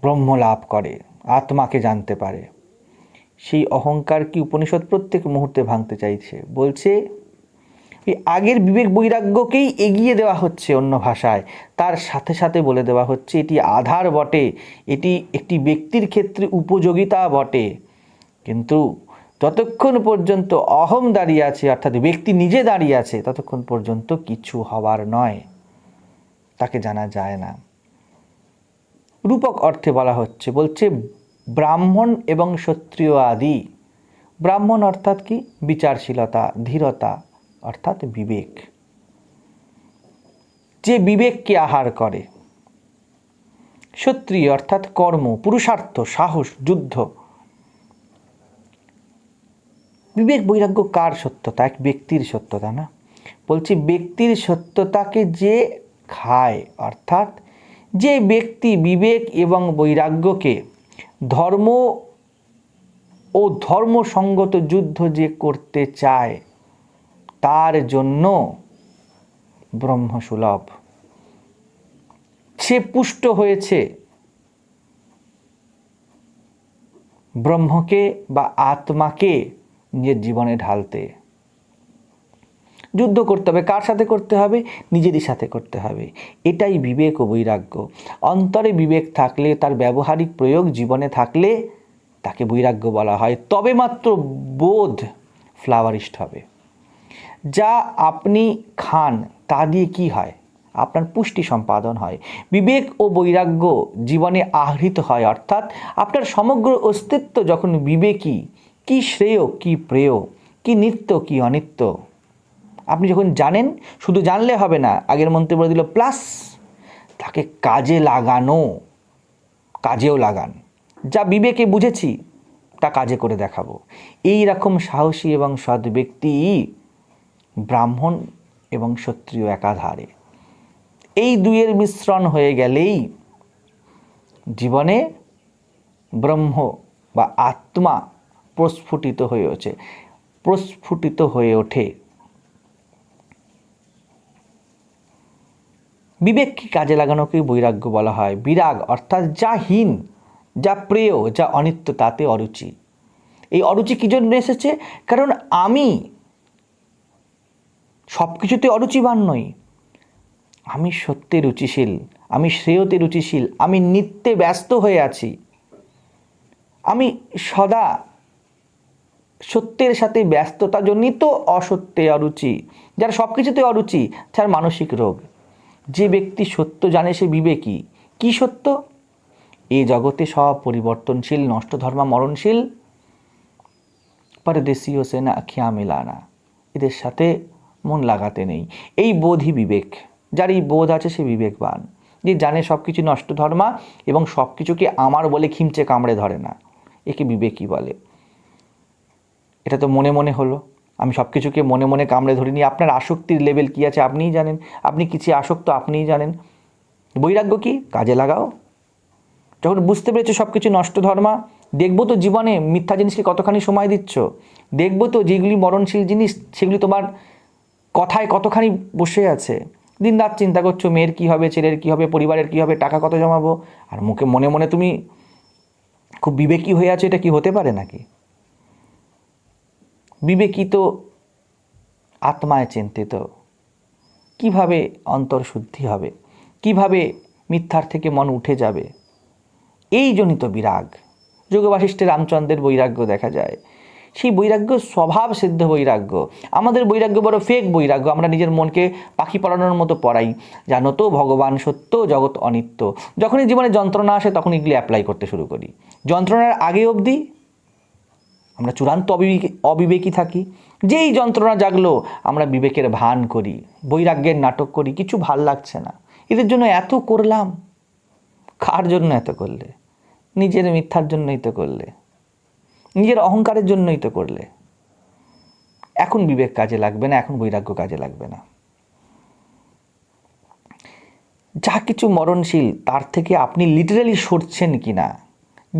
ব্রহ্ম লাভ করে, আত্মাকে জানতে পারে। সেই অহংকার কি উপনিষদ প্রত্যেক মুহূর্তে ভাঙতে চাইছে। বলছে এই আগের বিবেক বৈরাগ্যকেই এগিয়ে দেওয়া হচ্ছে অন্য ভাষায়, তার সাথে সাথে বলে দেওয়া হচ্ছে এটি আধার বটে, এটি একটি ব্যক্তির ক্ষেত্রে উপযোগিতা বটে, কিন্তু যতক্ষণ পর্যন্ত অহম দাঁড়িয়ে আছে অর্থাৎ ব্যক্তি নিজে দাঁড়িয়ে আছে ততক্ষণ পর্যন্ত কিছু হবার নয়, তাকে জানা যায় না। রূপক অর্থে বলা হচ্ছে, বলছে ব্রাহ্মণ এবং ক্ষত্রিয় আদি। ব্রাহ্মণ অর্থাৎ কি? বিচারশীলতা, ধীরতা অর্থাৎ বিবেক, যে বিবেককে আহার করে। ক্ষত্রিয় অর্থাৎ কর্ম, পুরুষার্থ, সাহস, যুদ্ধ। বিবেক বৈরাগ্য কার সত্যতা? এক ব্যক্তির সত্যতা না। বলছি ব্যক্তির সত্যতাকে যে খায়, অর্থাৎ যে ব্যক্তি বিবেক এবং বৈরাগ্যকে ধর্ম ও ধর্মসঙ্গত যুদ্ধ যে করতে চায় তার জন্য ব্রহ্মসুলভ। সে পুষ্ট হয়েছে ব্রহ্মকে বা আত্মাকে নিজের জীবনে ঢালতে। যুদ্ধ করতে হবে, কার সাথে করতে হবে? নিজেরই সাথে করতে হবে। এটাই বিবেক ও বৈরাগ্য। অন্তরে বিবেক থাকলে, তার ব্যবহারিক প্রয়োগ জীবনে থাকলে তাকে বৈরাগ্য বলা হয়। তবে মাত্র বোধ ফ্লাওয়ারিস্ট হবে। যা আপনি খান তা দিয়ে কি হয়? আপনার পুষ্টি সম্পাদন হয়। বিবেক ও বৈরাগ্য জীবনে আহৃত হয়, অর্থাৎ আপনার সমগ্র অস্তিত্ব যখন বিবেকী, কি শ্রেয় কি প্রেয়, কি নিত্য কি অনিত্য আপনি যখন জানেন, শুধু জানলে হবে না, আগের মন্ত্রে বলে দিল প্লাস তাকে কাজে লাগানো, কাজেও লাগান। যা বিবেকে বুঝেছি তা কাজে করে দেখাবো। এই রকম সাহসী এবং সৎ ব্যক্তি ব্রাহ্মণ এবং ক্ষত্রিয় একাধারে। এই দুইয়ের মিশ্রণ হয়ে গেলেই জীবনে ব্রহ্ম বা আত্মা প্রস্ফুটিত হয়ে ওঠে। বিবেককে কাজে লাগানোকেই বৈরাগ্য বলা হয়। বিরাগ অর্থাৎ যা হীন, যা প্রেয়, যা অনিত্য তাতে অরুচি। এই অরুচি কি জন্য এসেছে? কারণ আমি সব কিছুতে অরুচিবান নই। আমি সত্যে রুচিশীল, আমি শ্রেয়তে রুচিশীল, আমি নিত্যে ব্যস্ত হয়ে আছি, আমি সদা সত্যের সাথে ব্যস্ততাজনিত অসত্যে অরুচি। যার সব কিছুতে অরুচি তার মানসিক রোগ। যে ব্যক্তি সত্য জানে সে বিবেকী। কি সত্য? এই জগতে সব পরিবর্তনশীল, নষ্ট ধর্মা মরণশীল, পরদেশীয় সে না আখিয়া মেলানা, এদের সাথে মন লাগাতে নেই। এই বোধই বিবেক। যার এই বোধ আছে সে বিবেকবান, যে জানে সব কিছু নষ্ট ধর্মা এবং সব কিছুকে আমার বলে খিমচে কামড়ে ধরে না, একে বিবেকই বলে। এটা তো মনে মনে হলো, আমি সব কিছুকে মনে মনে কামড়ে ধরিনি। আপনার আসক্তির লেভেল কী আছে আপনিই জানেন, আপনি কিছু আসক্ত আপনিই জানেন। বৈরাগ্য কি? কাজে লাগাও। যখন বুঝতে পেরেছো সব কিছু নষ্ট ধর্মা, দেখবো তো জীবনে মিথ্যা জিনিসকে কতখানি সময় দিচ্ছ, দেখবো তো যেগুলি মরণশীল জিনিস সেগুলি তোমার কথায় কতখানি বসে আছে। দিন রাত চিন্তা করছো মেয়ের কী হবে, ছেলের কী হবে, পরিবারের কী হবে, টাকা কত জমাবো, আর মুখে মনে মনে তুমি খুব বিবেকী হয়ে আছো। এটা কি হতে পারে নাকি? বিবেকী তো আত্মায় চিন্তিত। কিভাবে অন্তর্শুদ্ধি হবে, কিভাবে মিথ্যার থেকে মন উঠে যাবে? এই জনিত বিরাগ। যোগ বাসিষ্ঠে রামচন্দ্রের বৈরাগ্য দেখা যায়। সেই বৈরাগ্য স্বভাব সিদ্ধ বৈরাগ্য। আমাদের বৈরাগ্য বড় ফেক বৈরাগ্য। আমরা নিজের মনকে পাখি পড়ানোর মতো পড়াই, জানো তো ভগবান সত্য, জগৎ অনিত্য। যখনই জীবনে যন্ত্রণা আসে তখন এগুলি অ্যাপ্লাই করতে শুরু করি। যন্ত্রণার আগে অবধি আমরা চূড়ান্ত অবিবেকী থাকি। যেই যন্ত্রণা জাগলো আমরা বিবেকের ভান করি, বৈরাগ্যের নাটক করি। কিছু ভাল লাগছে না, এদের জন্য এত করলাম। কার জন্য এত করলে? নিজের মিথ্যার জন্যই তো করলে, নিজের অহংকারের জন্যই তো করলে। এখন বিবেক কাজে লাগবে না, এখন বৈরাগ্য কাজে লাগবে না। যা কিছু মরণশীল তার থেকে আপনি লিটারালি সরছেন কি না,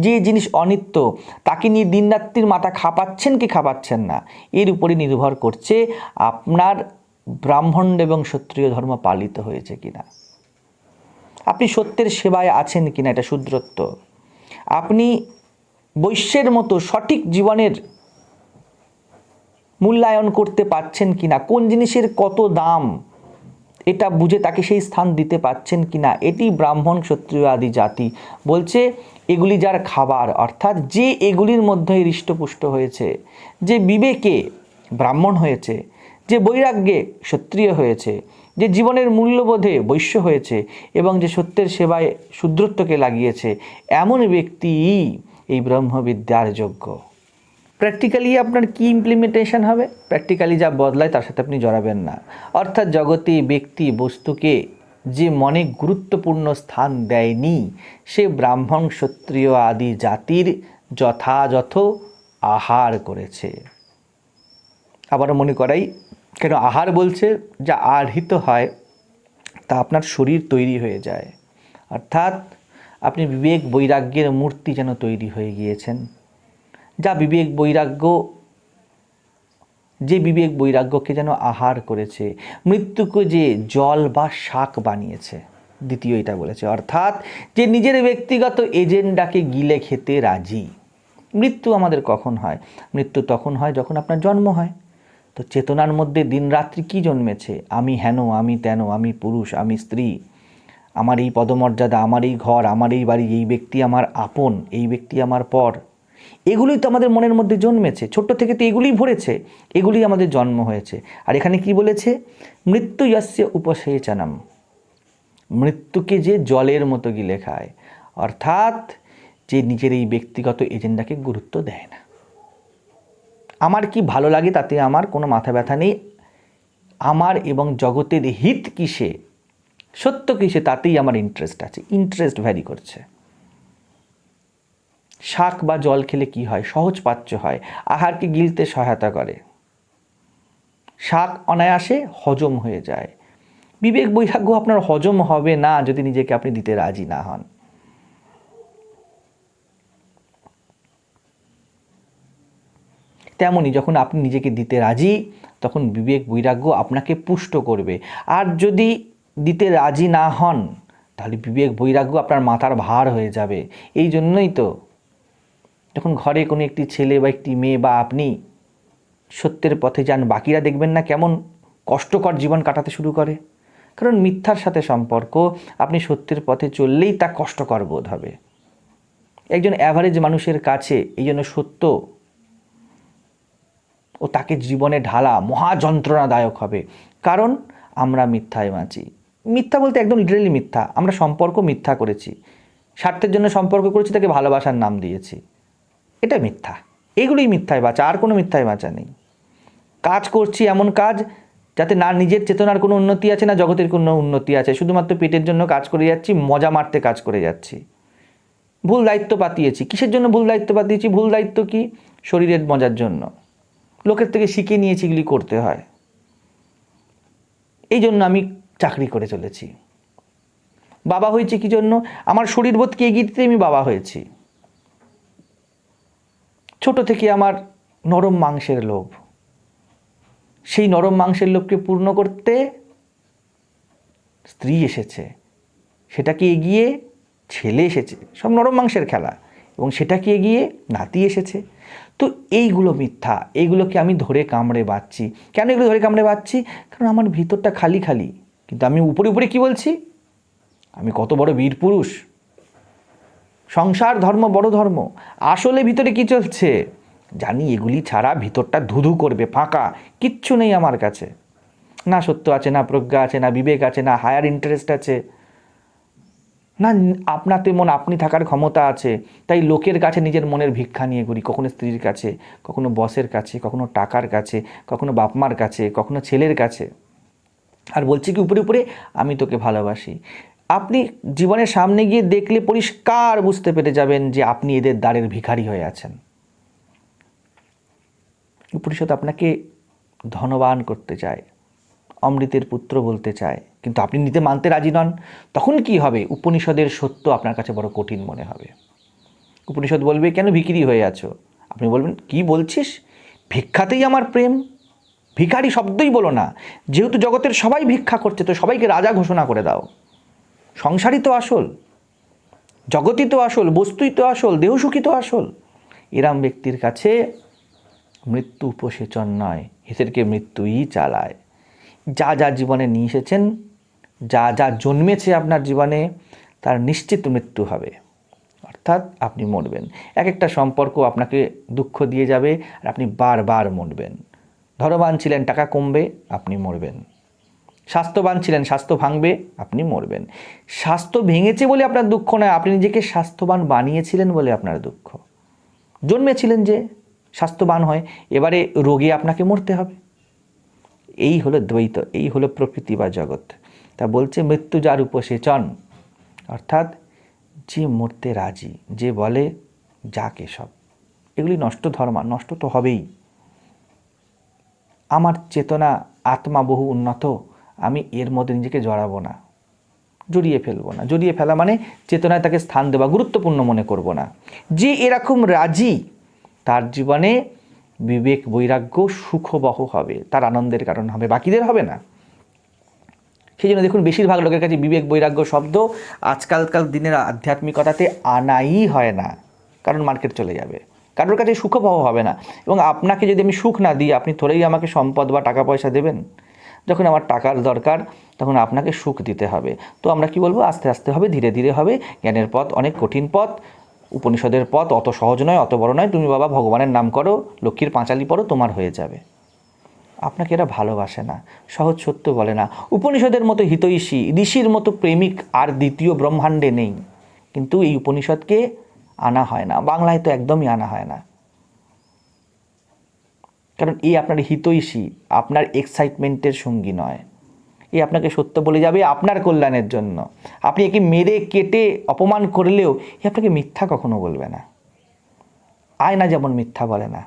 যে জিনিস অনিত্য তাকে নিয়ে দিনরাত্রির মাথা খাপাচ্ছেন কি খাপাচ্ছেন না, এর উপরই নির্ভর করছে আপনার ব্রাহ্মণ এবং ক্ষত্রিয় ধর্ম পালিত হয়েছে কিনা, আপনি সত্যের সেবায় আছেন কিনা, এটা শূদ্রত্ব। আপনি বৈশ্যের মতো সঠিক জীবনের মূল্যায়ন করতে পারছেন কিনা, কোন জিনিসের কত দাম এটা বুঝে তাকে সেই স্থান দিতে পারছেন কিনা, এটি ব্রাহ্মণ ক্ষত্রিয় আদি জাতি বলছে। এগুলি যার খাবার, অর্থাৎ যে এগুলির মধ্যে হৃষ্টপুষ্ট হয়েছে, যে বিবেকে ব্রাহ্মণ হয়েছে, যে বৈরাগ্যে ক্ষত্রিয় হয়েছে, যে জীবনের মূল্যবোধে বৈশ্য হয়েছে এবং যে সত্যের সেবায় শূদ্রত্বকে লাগিয়েছে, এমন ব্যক্তিই এই ব্রহ্মবিদ্যার যোগ্য। প্র্যাকটিক্যালি আপনার কি ইমপ্লিমেন্টেশন হবে? প্র্যাকটিক্যালি যা বদলায় তার সাথে আপনি জড়াবেন না। অর্থাৎ জগতে ব্যক্তি বস্তুকে যে মনে গুরুত্বপূর্ণ স্থান দেয়নি, সে ব্রাহ্মণ ক্ষত্রিয় আদি জাতির যথাযথ আহার করেছে। আবারও মনে করাই, কেন আহার বলছে? যা আহৃত হয় তা আপনার শরীর তৈরি হয়ে যায়। অর্থাৎ আপনি বিবেক বৈরাগ্যের মূর্তি যেন তৈরি হয়ে গিয়েছেন। যা বিবেক বৈরাগ্য, যে বিবেক বৈরাগ্যকে যেন আহার করেছে, মৃত্যুকে যে জল বা শাক বানিয়েছে। দ্বিতীয় এটা বলেছে, অর্থাৎ যে নিজের ব্যক্তিগত এজেন্ডাকে গিলে খেতে রাজি। মৃত্যু আমাদের কখন হয়? মৃত্যু তখন হয় যখন আপনার জন্ম হয়। তো চেতনার মধ্যে দিনরাত্রি কি জন্মেছে? আমি হেন, আমি তেন, আমি পুরুষ, আমি স্ত্রী, আমার এই পদমর্যাদা, আমার এই ঘর, আমার এই বাড়ি, এই ব্যক্তি আমার আপন, এই ব্যক্তি আমার পর। এগুলোই তো আমাদের মনের মধ্যে জন্মেছে, ছোট্ট থেকে তো এগুলিই ভরেছে, এগুলি আমাদের জন্ম হয়েছে। আর এখানে কি বলেছে? মৃত্যু যস্য উপসেচনম, মৃত্যুকে যে জলের মতো গিলে খায়। অর্থাৎ যে নিজের এই ব্যক্তিগত এজেন্ডাকে গুরুত্ব দেয় না। আমার কি ভালো লাগে তাতে আমার কোনো মাথা ব্যথা নেই, আমার এবং জগতের হিত কিসে, সত্য কিসে, তাতেই আমার ইন্টারেস্ট আছে। ইন্টারেস্ট ভ্যারি করছে। শাক বা জল খেলে কি হয়? সহজ পাচ্য হয়, আহারকে গিলতে সহায়তা করে, শাক অনায়াসে হজম হয়ে যায়। বিবেক বৈরাগ্য আপনার হজম হবে না যদি নিজেকে আপনি দিতে রাজি না হন। তেমনই যখন আপনি নিজেকে দিতে রাজি, তখন বিবেক বৈরাগ্য আপনাকে পুষ্ট করবে। আর যদি দিতে রাজি না হন, তাহলে বিবেক বৈরাগ্য আপনার মাথার ভার হয়ে যাবে। এই জন্যই তো যখন ঘরে কোনো একটি ছেলে বা একটি মেয়ে বা আপনি সত্যের পথে যান, বাকিরা দেখবেন না কেমন কষ্টকর জীবন কাটাতে শুরু করে? কারণ মিথ্যার সাথে সম্পর্ক, আপনি সত্যের পথে চললেই তা কষ্টকর বোধ হবে। একজন অ্যাভারেজ মানুষের কাছে এই জন্য সত্য ও তাকে জীবনে ঢালা মহা যন্ত্রণাদায়ক হবে। কারণ আমরা মিথ্যায় বাঁচি। মিথ্যা বলতে একদম লিটারালি মিথ্যা। আমরা সম্পর্ক মিথ্যা করেছি, স্বার্থের জন্য সম্পর্ক করেছি, তাকে ভালোবাসার নাম দিয়েছি, এটা মিথ্যা। এগুলোই মিথ্যায় বাঁচা, আর কোনো মিথ্যায় বাঁচা নেই। কাজ করছি এমন কাজ যাতে না নিজের চেতনার কোনো উন্নতি আছে, না জগতের কোনো উন্নতি আছে, শুধুমাত্র পেটের জন্য কাজ করে যাচ্ছি, মজা মারতে কাজ করে যাচ্ছি। ভুল দায়িত্ব পাতিয়েছি। কিসের জন্য ভুল দায়িত্ব পাতিয়েছি? ভুল দায়িত্ব কি? শরীরের মজার জন্য। লোকের থেকে শিখে নিয়েছি এগুলি করতে হয়, এই জন্য আমি চাকরি করে চলেছি। বাবা হয়েছি কি জন্য? আমার শরীরবোধকে এগিয়ে দিতে আমি বাবা হয়েছি। ছোট থেকে আমার নরম মাংসের লোভ, সেই নরম মাংসের লোভকে পূর্ণ করতে স্ত্রী এসেছে, সেটাকে এগিয়ে ছেলে এসেছে, সব নরম মাংসের খেলা, এবং সেটাকে এগিয়ে নাতি এসেছে। তো এইগুলো মিথ্যা, এইগুলোকে আমি ধরে কামড়ে বাঁচছি। কেন এগুলো ধরে কামড়ে বাঁচছি? কারণ আমার ভিতরটা খালি খালি, কিন্তু আমি উপরে উপরে কি বলছি? আমি কত বড় বীর পুরুষ, সংসার ধর্ম বড় ধর্ম। আসলে ভিতরে কি চলছে জানি, এগুলি ছাড়া ভিতরটা ধুধু করবে, ফাঁকা, কিচ্ছু নেই আমার কাছে। না সত্য আছে, না প্রজ্ঞা আছে, না বিবেক আছে, না হায়ার ইন্টারেস্ট আছে, না আপনাতে মন আপনি থাকার ক্ষমতা আছে। তাই লোকের কাছে নিজের মনের ভিক্ষা নিয়ে ঘুরি, কখনো স্ত্রীর কাছে, কখনো বসের কাছে, কখনো টাকার কাছে, কখনো বাপমার কাছে, কখনো ছেলের কাছে। আর বলছি কি উপরে উপরে আমি তোকে ভালোবাসি। আপনি জীবনের সামনে গিয়ে দেখলে পরিষ্কার বুঝতে পেরে যাবেন যে আপনি এদের দ্বারের ভিখারি হয়ে আছেন। উপনিষদ আপনাকে ধনবান করতে চায়, অমৃতের পুত্র বলতে চায়, কিন্তু আপনি নিতে মানতে রাজি নন। তখন কি হবে? উপনিষদের সত্য আপনার কাছে বড় কঠিন মনে হবে। উপনিষদ বলবে কেন ভিখিরি হয়ে আছো? আপনি বলবেন কি বলছিস, ভিক্ষাতেই আমার প্রেম। ভিখারি শব্দই বলো না, যেহেতু জগতের সবাই ভিক্ষা করছে তো সবাইকে রাজা ঘোষণা করে দাও। সংসারই তো আসল, জগতই তো আসল, বস্তুই তো আসল, দেহসুখী তো আসল। এরম ব্যক্তির কাছে মৃত্যু উপসেচন নয়, এদেরকে মৃত্যুই চালায়। যা যা জীবনে নিয়ে এসেছেন, যা যা জন্মেছে আপনার জীবনে, তার নিশ্চিত মৃত্যু হবে, অর্থাৎ আপনি মরবেন। এক একটা সম্পর্ক আপনাকে দুঃখ দিয়ে যাবে আর আপনি বারবার মরবেন। ধনবান ছিলেন, টাকা কমবে, আপনি মরবেন। স্বাস্থ্যবান ছিলেন, স্বাস্থ্য ভাঙবে, আপনি মরবেন। স্বাস্থ্য ভেঙেছে বলে আপনার দুঃখ নয়, আপনি নিজেকে স্বাস্থ্যবান বানিয়েছিলেন বলে আপনার দুঃখ। জন্মেছিলেন যে স্বাস্থ্যবান হয়, এবারে রোগে আপনাকে মরতে হবে। এই হলো দ্বৈত, এই হলো প্রকৃতি বা জগৎ। তা বলছে মৃত্যু যার উপসেচন, অর্থাৎ যে মরতে রাজি, যে বলে যাক এসব, এগুলি নষ্ট ধর্মা, নষ্ট তো হবেই। আমার চেতনা আত্মা বহু উন্নত, আমি এর মধ্যে নিজেকে জড়াবো না, জড়িয়ে ফেলবো না। জড়িয়ে ফেলা মানে চেতনায় তাকে স্থান দেওয়া, গুরুত্বপূর্ণ মনে করব না। যে এরকম রাজি, তার জীবনে বিবেক বৈরাগ্য সুখবহ হবে, তার আনন্দের কারণ হবে, বাকিদের হবে না। সেই জন্য দেখুন বেশিরভাগ লোকের কাছে বিবেক বৈরাগ্য শব্দ আজকালকার দিনের আধ্যাত্মিকতাতে আনাই হয় না, কারণ মার্কেট চলে যাবে, কারোর কাছে সুখবহ হবে না। এবং আপনাকে যদি আমি সুখ না দিই, আপনি থোড়েই আমাকে সম্পদ বা টাকা পয়সা দেবেন? যখন আমার টাকার দরকার তখন আপনাকে সুখ দিতে হবে। তো আমরা কি বলবো, আস্তে আস্তে হবে, ধীরে ধীরে হবে। জ্ঞানের পথ অনেক কঠিন পথ, উপনিষদের পথ অত সহজ নয়, অত বড় নয়। তুমি বাবা ভগবানের নাম করো, লক্ষ্মীর পাঁচালি পড়ো, তোমার হয়ে যাবে। আপনাকে এরা ভালোবাসে না, সহজ সত্য বলে না। উপনিষদের মতো হিতৈষী, ঋষির মতো প্রেমিক আর দ্বিতীয় ব্রহ্মাণ্ডে নেই। কিন্তু এই উপনিষদকে আনা হয় না, বাংলায় তো একদমই আনা হয় না। কারণ এই আপনার হিতৈষী, আপনার এক্সাইটমেন্টের সঙ্গী নয়। এ আপনাকে সত্য বলে যাবে আপনার কল্যাণের জন্য। আপনি একে মেরে কেটে অপমান করলেও এ আপনাকে মিথ্যা কখনো বলবে না। আয়না যেমন মিথ্যা বলে না।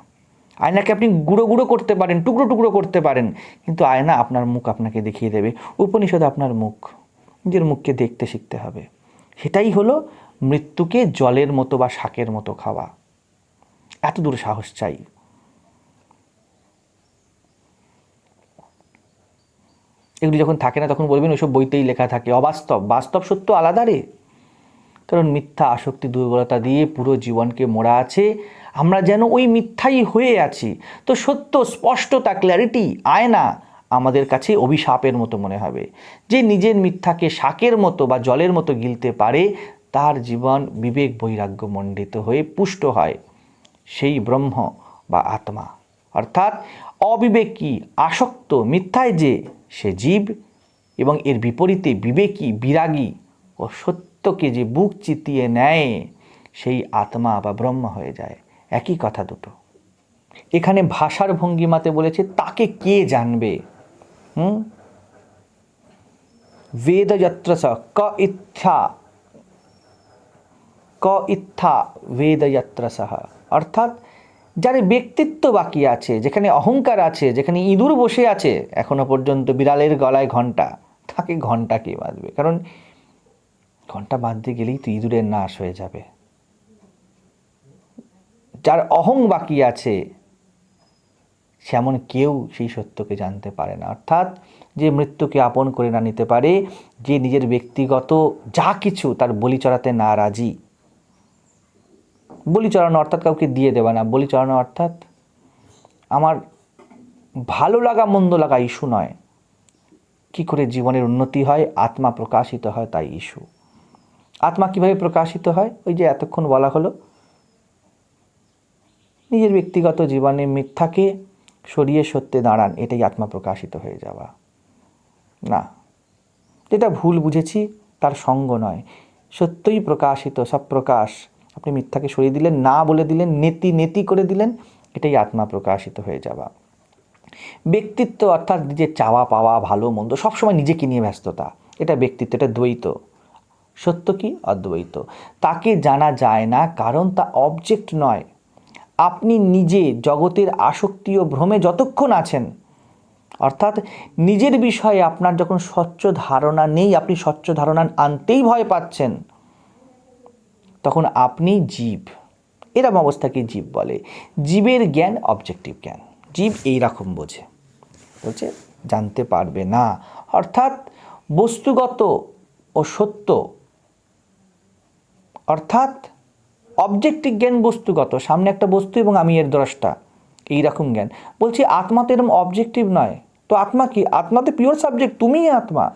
আয়নাকে আপনি গুঁড়ো গুঁড়ো করতে পারেন, টুকরো টুকরো করতে পারেন, কিন্তু আয়না আপনার মুখ আপনাকে দেখিয়ে দেবে। উপনিষদ আপনার মুখ, নিজের মুখকে দেখতে শিখতে হবে। সেটাই হলো মৃত্যুকে জলের মতো বা শাকের মতো খাওয়া। এত দূর সাহস চাই। এগুলি যখন থাকে না তখন বলবেন ওইসব বইতেই লেখা থাকে, অবাস্তব। বাস্তব সত্য আলাদা রে। কারণ মিথ্যা আসক্তি দুর্বলতা দিয়ে পুরো জীবনকে মোড়া আছে, আমরা যেন ওই মিথ্যাই হয়ে আছি। তো সত্য স্পষ্টতা, ক্ল্যারিটি, আয়না আমাদের কাছে অভিশাপের মতো মনে হবে। যে নিজের মিথ্যাকে শাকের মতো বা জলের মতো গিলতে পারে, তার জীবন বিবেক বৈরাগ্য মণ্ডিত হয়ে পুষ্ট হয়। সেই ব্রহ্ম বা আত্মা, অর্থাৎ অবিবেকী আসক্ত মিথ্যায় যে সে জীব, এবং এর বিপরীতে বিবেকী বিরাগী ও সত্যকে যে বুক চিতিয়ে নেয়, সেই আত্মা বা ব্রহ্ম হয়ে যায়। একই কথা দুটো। এখানে ভাষার ভঙ্গিমাতে বলেছে তাকে কে জানবে। বেদ যত্রস ক ইত্থা বেদ যত্রসহ, অর্থাৎ যার ব্যক্তিত্ব বাকি আছে, যেখানে অহংকার আছে, যেখানে ইঁদুর বসে আছে এখনো পর্যন্ত বিড়ালের গলায় ঘণ্টা, তাকে ঘণ্টা কে বাঁধবে? কারণ ঘণ্টা বাঁধতে গেলেই তো ইঁদুরের নাশ হয়ে যাবে। যার অহং বাকি আছে সেমন কেউ সেই সত্যকে জানতে পারে না। অর্থাৎ যে মৃত্যুকে আপন করে না নিতে পারে, যে নিজের ব্যক্তিগত যা কিছু তার বলি চড়াতে না রাজি। বলি চড়ানো অর্থাৎ কাউকে দিয়ে দেওয়া না, বলি চড়ানো অর্থাৎ আমার ভালো লাগা মন্দ লাগা ইস্যু নয়, কি করে জীবনের উন্নতি হয়, আত্মা প্রকাশিত হয়, তাই ইস্যু। আত্মা কিভাবে প্রকাশিত হয়? ওই যে এতক্ষণ বলা হলো, নিজের ব্যক্তিগত জীবনে মিথ্যাকে সরিয়ে সত্যে দাঁড়ান, এটাই আত্মা প্রকাশিত হয়ে যাওয়া। না, যেটা ভুল বুঝেছি তার সঙ্গ নয়, সত্যই প্রকাশিত, সব প্রকাশ। আপনি মিথ্যাকে সরিয়ে দিলেন, না বলে দিলেন, নেতি নেতি করে দিলেন, এটাই আত্মা প্রকাশিত হয়ে যাওয়া। ব্যক্তিত্ব অর্থাৎ নিজের চাওয়া পাওয়া, ভালো মন্দ, সবসময় নিজেকে নিয়ে ব্যস্ততা, এটা ব্যক্তিত্ব, এটা দ্বৈত। সত্য কি? অদ্বৈত। তাকে জানা যায় না কারণ তা অবজেক্ট নয়। আপনি নিজে জগতের আসক্তি ও ভ্রমে যতক্ষণ আছেন, অর্থাৎ নিজের বিষয়ে আপনার যখন স্বচ্ছ ধারণা নেই, আপনি স্বচ্ছ ধারণা আনতেই ভয় পাচ্ছেন, তখন আপনি জীব। এরকম অবস্থাকে জীব বলে। জীবের জ্ঞান অবজেক্টিভ জ্ঞান। জীব এইরকম বোঝে, বলছে জানতে পারবে না। অর্থাৎ বস্তুগত ও সত্য, অর্থাৎ অবজেক্টিভ জ্ঞান বস্তুগত, সামনে একটা বস্তু এবং আমি এর দ্রষ্টা, এইরকম জ্ঞান। বলছি আত্মা তো এরকম অবজেক্টিভ নয়, তো আত্মা কি? আত্মা তো পিওর সাবজেক্ট, তুমিই আত্মা।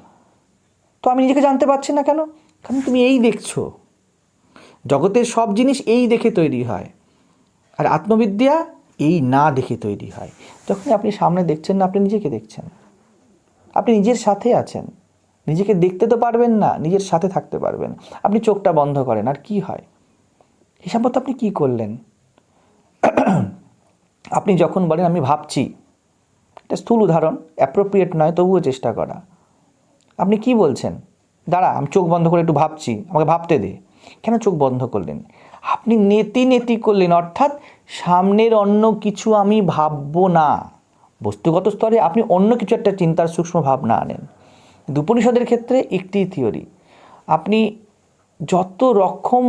তো আমি নিজেকে জানতে পারছি না কেন? কারণ তুমি এই দেখছো। জগতের সব জিনিস এই দেখে তৈরি হয়, আর আত্মবিদ্যা এই না দেখে তৈরি হয়। যখন আপনি সামনে দেখছেন না, আপনি নিজেকে দেখছেন, আপনি নিজের সাথে আছেন। নিজেকে দেখতে তো পারবেন না, নিজের সাথে থাকতে পারবেন। আপনি চোখটা বন্ধ করেন, আর কি হয়? হিসাব মতো আপনি কী করলেন? আপনি যখন বলেন আমি ভাবছি, এটা স্থূল উদাহরণ, অ্যাপ্রোপ্রিয়েট নয়, তবুও চেষ্টা করা। আপনি কি বলছেন? দাঁড়া, আমি চোখ বন্ধ করে একটু ভাবছি, আমাকে ভাবতে দে। কেন চোখ বন্ধ করলেন? আপনি নেতি নেতি করলেন, অর্থাৎ সামনের অন্য কিছু আমি ভাববো না। বস্তুগত স্তরে আপনি অন্য কিছু একটা চিন্তার সূক্ষ্ম ভাবনা আনেন। উপনিষদের ক্ষেত্রে একটি থিওরি, আপনি যত রকম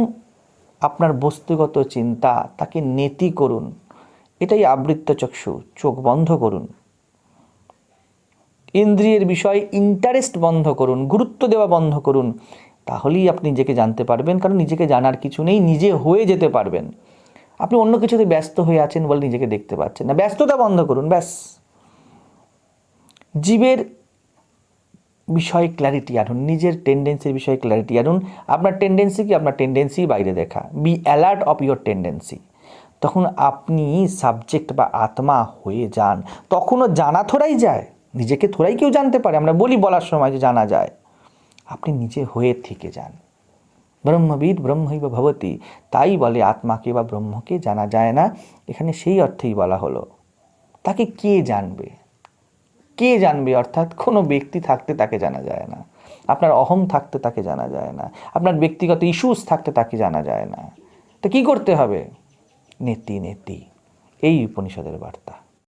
আপনার বস্তুগত চিন্তা তাকে নেতি করুন, এটাই আবৃত্ত চক্ষু, চোখ বন্ধ করুন। ইন্দ্রিয়ের বিষয়ে ইন্টারেস্ট বন্ধ করুন, গুরুত্ব দেওয়া বন্ধ করুন, তাহলেই আপনি নিজেকে জানতে পারবেন। কারণ নিজেকে জানার কিছু নেই, নিজে হয়ে যেতে পারবেন। আপনি অন্য কিছুতে ব্যস্ত হয়ে আছেন বলে নিজেকে দেখতে পাচ্ছেন না, ব্যস্ততা বন্ধ করুন, ব্যাস। জীবের বিষয়ে ক্ল্যারিটি আনুন, নিজের টেন্ডেন্সির বিষয়ে ক্ল্যারিটি আনুন। আপনার টেন্ডেন্সি কি? আপনার টেন্ডেন্সি বাইরে দেখা। Be alert of your tendency. তখন আপনি সাবজেক্ট বা আত্মা হয়ে যান। তখনও জানা থোড়াই যায়, নিজেকে থোড়াই কেউ জানতে পারে। আমরা বলি বলার সময় যে জানা যায়, আপনি নিজে হয়ে থেকে যান। ব্রহ্মবিদ ব্রহ্মৈব ভবতি, তাই বলে আত্মাকে বা ব্রহ্মকে জানা যায় না। এখানে সেই অর্থেই বলা হলো। তাকে কে জানবে? কে জানবে? অর্থাৎ কোনো ব্যক্তি থাকতে তাকে জানা যায় না, আপনার অহং থাকতে তাকে জানা যায় না, আপনার ব্যক্তিগত ইস্যুস থাকতে তাকে জানা যায় না। তো কী করতে হবে? নেতি নেতি, এই উপনিষদের বার্তা।